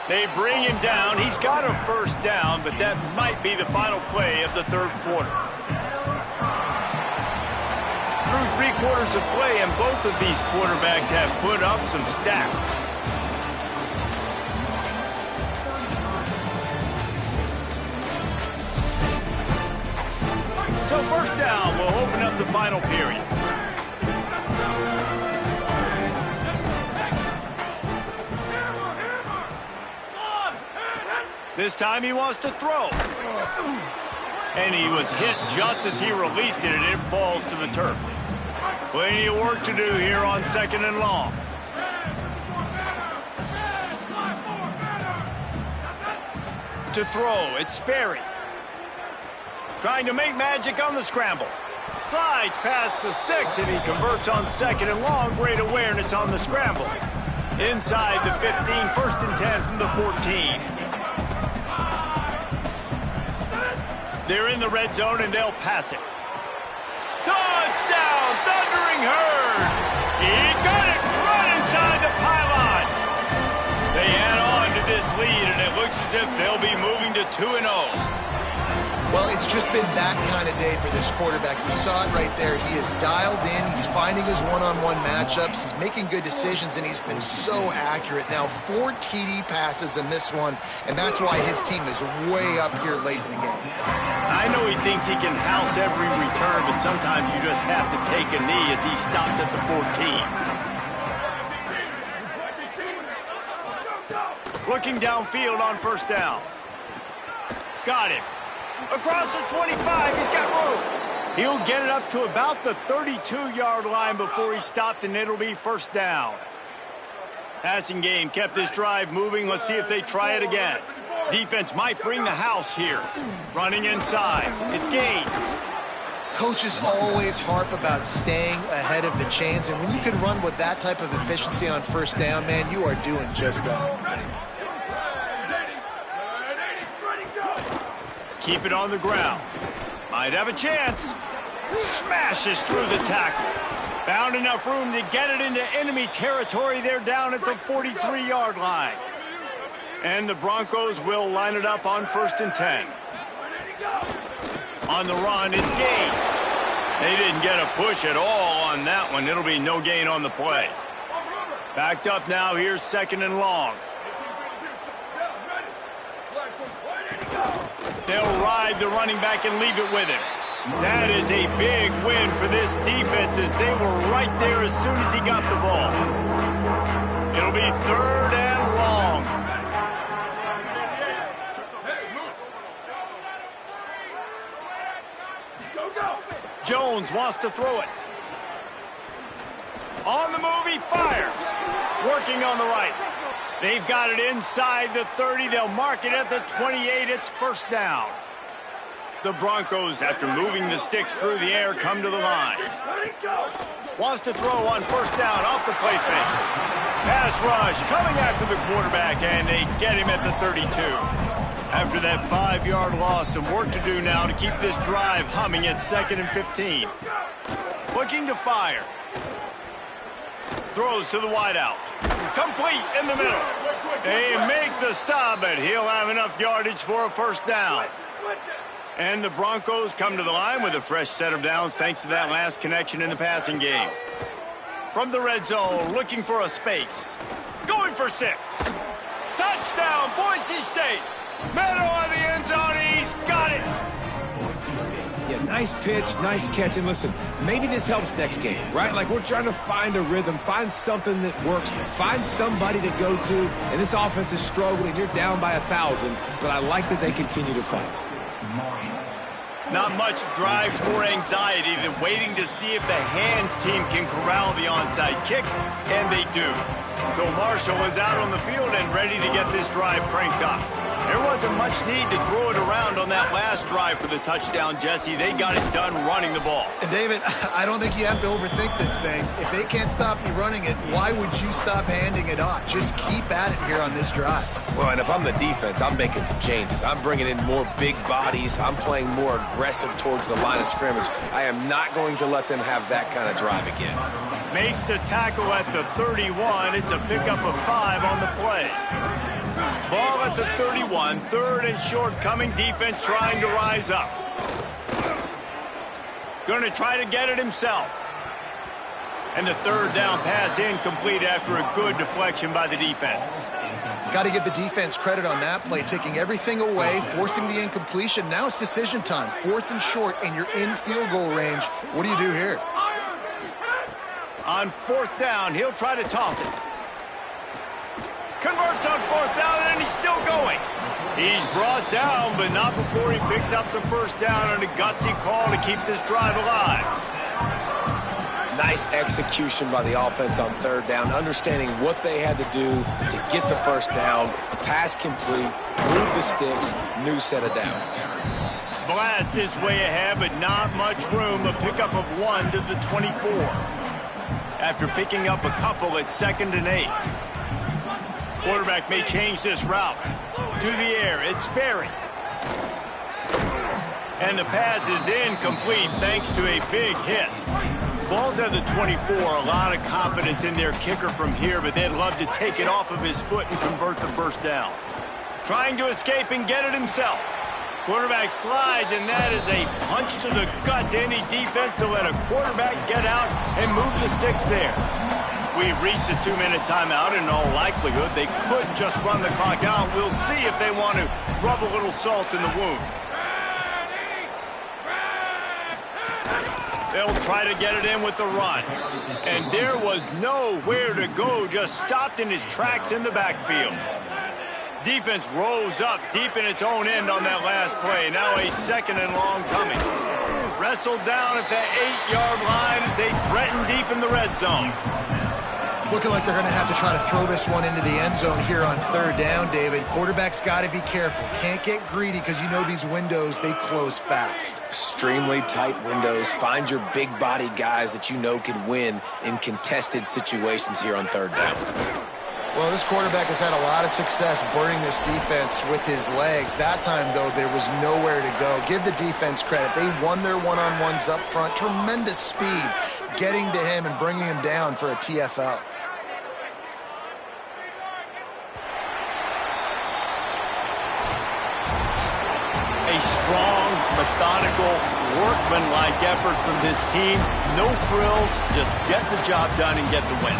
They bring him down. He's got a first down, but that might be the final play of the 3rd quarter. Through 3 quarters of play, and both of these quarterbacks have put up some stats. So first down will open up the final period. This time he wants to throw. And he was hit just as he released it, and it falls to the turf. Plenty of work to do here on 2nd and long. To throw, it's Sperry. Trying to make magic on the scramble. Slides past the sticks, and he converts on 2nd and long. Great awareness on the scramble. Inside the 15, 1st and 10 from the 14. They're in the red zone, and they'll pass it. Touchdown, Thundering Herd! He got it right inside the pylon. They add on to this lead, and it looks as if they'll be moving to 2-0. Well, it's just been that kind of day for this quarterback. You saw it right there. He is dialed in. He's finding his one-on-one matchups. He's making good decisions, and he's been so accurate. Now, 4 TD passes in this one, and that's why his team is way up here late in the game. I know he thinks he can house every return, but sometimes you just have to take a knee as he stopped at the 14. Looking downfield on first down. Got him. Across the 25, he's got room. He'll get it up to about the 32-yard line before he stopped, and it'll be first down. Passing game kept this drive moving. Let's see if they try it again. Defense might bring the house here. Running inside. It's Gaines. Coaches always harp about staying ahead of the chains, and when you can run with that type of efficiency on first down, man, you are doing just that. Keep it on the ground. Might have a chance. Smashes through the tackle. Found enough room to get it into enemy territory. They're down at the 43-yard line. And the Broncos will line it up on 1st and 10. On the run, it's Gaines. They didn't get a push at all on that one. It'll be no gain on the play. Backed up now. Here's 2nd and long. They'll ride the running back and leave it with him. That is a big win for this defense as they were right there as soon as he got the ball. It'll be 3rd and long. Jones wants to throw it. On the move, he fires. Working on the right. They've got it inside the 30. They'll mark it at the 28. It's first down. The Broncos, after moving the sticks through the air, come to the line. Wants to throw on first down off the play fake. Pass rush coming after the quarterback, and they get him at the 32. After that 5-yard loss, some work to do now to keep this drive humming at 2nd and 15. Looking to fire. Throws to the wideout. Complete in the middle. They make the stop, but he'll have enough yardage for a first down. And the Broncos come to the line with a fresh set of downs thanks to that last connection in the passing game. From the red zone, looking for a space. Going for 6. Touchdown, Boise State. Meadow on the end zone. He's got it. Yeah, nice pitch, nice catch. And listen, maybe this helps next game, right? Like we're trying to find a rhythm, find something that works, find somebody to go to. And this offense is struggling. You're down by 1,000, but I like that they continue to fight. Not much drives more anxiety than waiting to see if the hands team can corral the onside kick, and they do. So Marshall is out on the field and ready to get this drive cranked up. There wasn't much need to throw it around on that last drive for the touchdown, Jesse. They got it done running the ball. And David, I don't think you have to overthink this thing. If they can't stop you running it, why would you stop handing it off? Just keep at it here on this drive. Well, and if I'm the defense, I'm making some changes. I'm bringing in more big bodies. I'm playing more aggressive towards the line of scrimmage. I am not going to let them have that kind of drive again. Makes the tackle at the 31. It's a pickup of 5 on the play. Ball at the 31, third and short coming, defense trying to rise up. Going to try to get it himself. And the third down pass incomplete after a good deflection by the defense. Got to give the defense credit on that play, taking everything away, forcing the incompletion. Now it's decision time, 4th and short, and you're in field goal range. What do you do here? On 4th down, he'll try to toss it. Converts on 4th down, and he's still going. He's brought down, but not before he picks up the first down on a gutsy call to keep this drive alive. Nice execution by the offense on 3rd down, understanding what they had to do to get the first down, pass complete, move the sticks, new set of downs. Blast his way ahead, but not much room. A pickup of 1 to the 24. After picking up a couple at 2nd and 8. Quarterback may change this route. To the air, it's Berry. And the pass is incomplete thanks to a big hit. Ball's at the 24, a lot of confidence in their kicker from here, but they'd love to take it off of his foot and convert the first down. Trying to escape and get it himself. Quarterback slides, and that is a punch to the gut to any defense to let a quarterback get out and move the sticks there. We've reached the 2-minute timeout, and in all likelihood, they could just run the clock out. We'll see if they want to rub a little salt in the wound. They'll try to get it in with the run. And there was nowhere to go, just stopped in his tracks in the backfield. Defense rose up deep in its own end on that last play. Now a 2nd and long coming. Wrestled down at the 8-yard line as they threaten deep in the red zone. It's looking like they're going to have to try to throw this one into the end zone here on 3rd down, David. Quarterback's got to be careful. Can't get greedy because you know these windows, they close fast. Extremely tight windows. Find your big-body guys that you know can win in contested situations here on 3rd down. Well, this quarterback has had a lot of success burning this defense with his legs. That time, though, there was nowhere to go. Give the defense credit. They won their one-on-ones up front. Tremendous speed getting to him and bringing him down for a TFL. A strong, methodical, workmanlike effort from this team. No frills, just get the job done and get the win.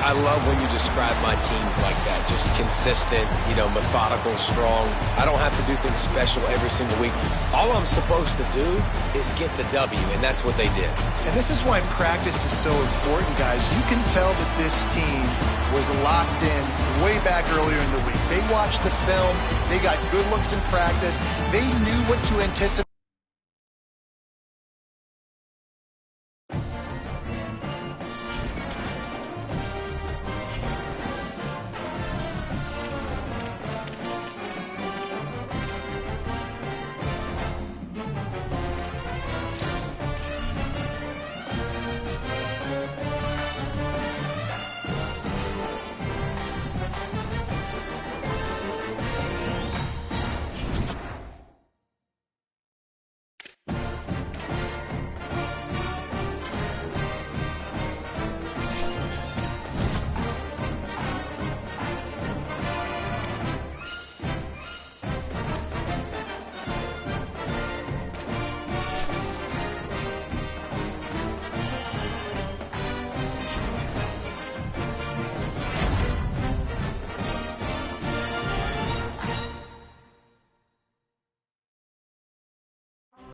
I love when you describe my teams like that. Just consistent, methodical, strong. I don't have to do things special every single week. All I'm supposed to do is get the W, and that's what they did. And this is why practice is so important, guys. You can tell that this team was locked in way back earlier in the week. They watched the film. They got good looks in practice. They knew what to anticipate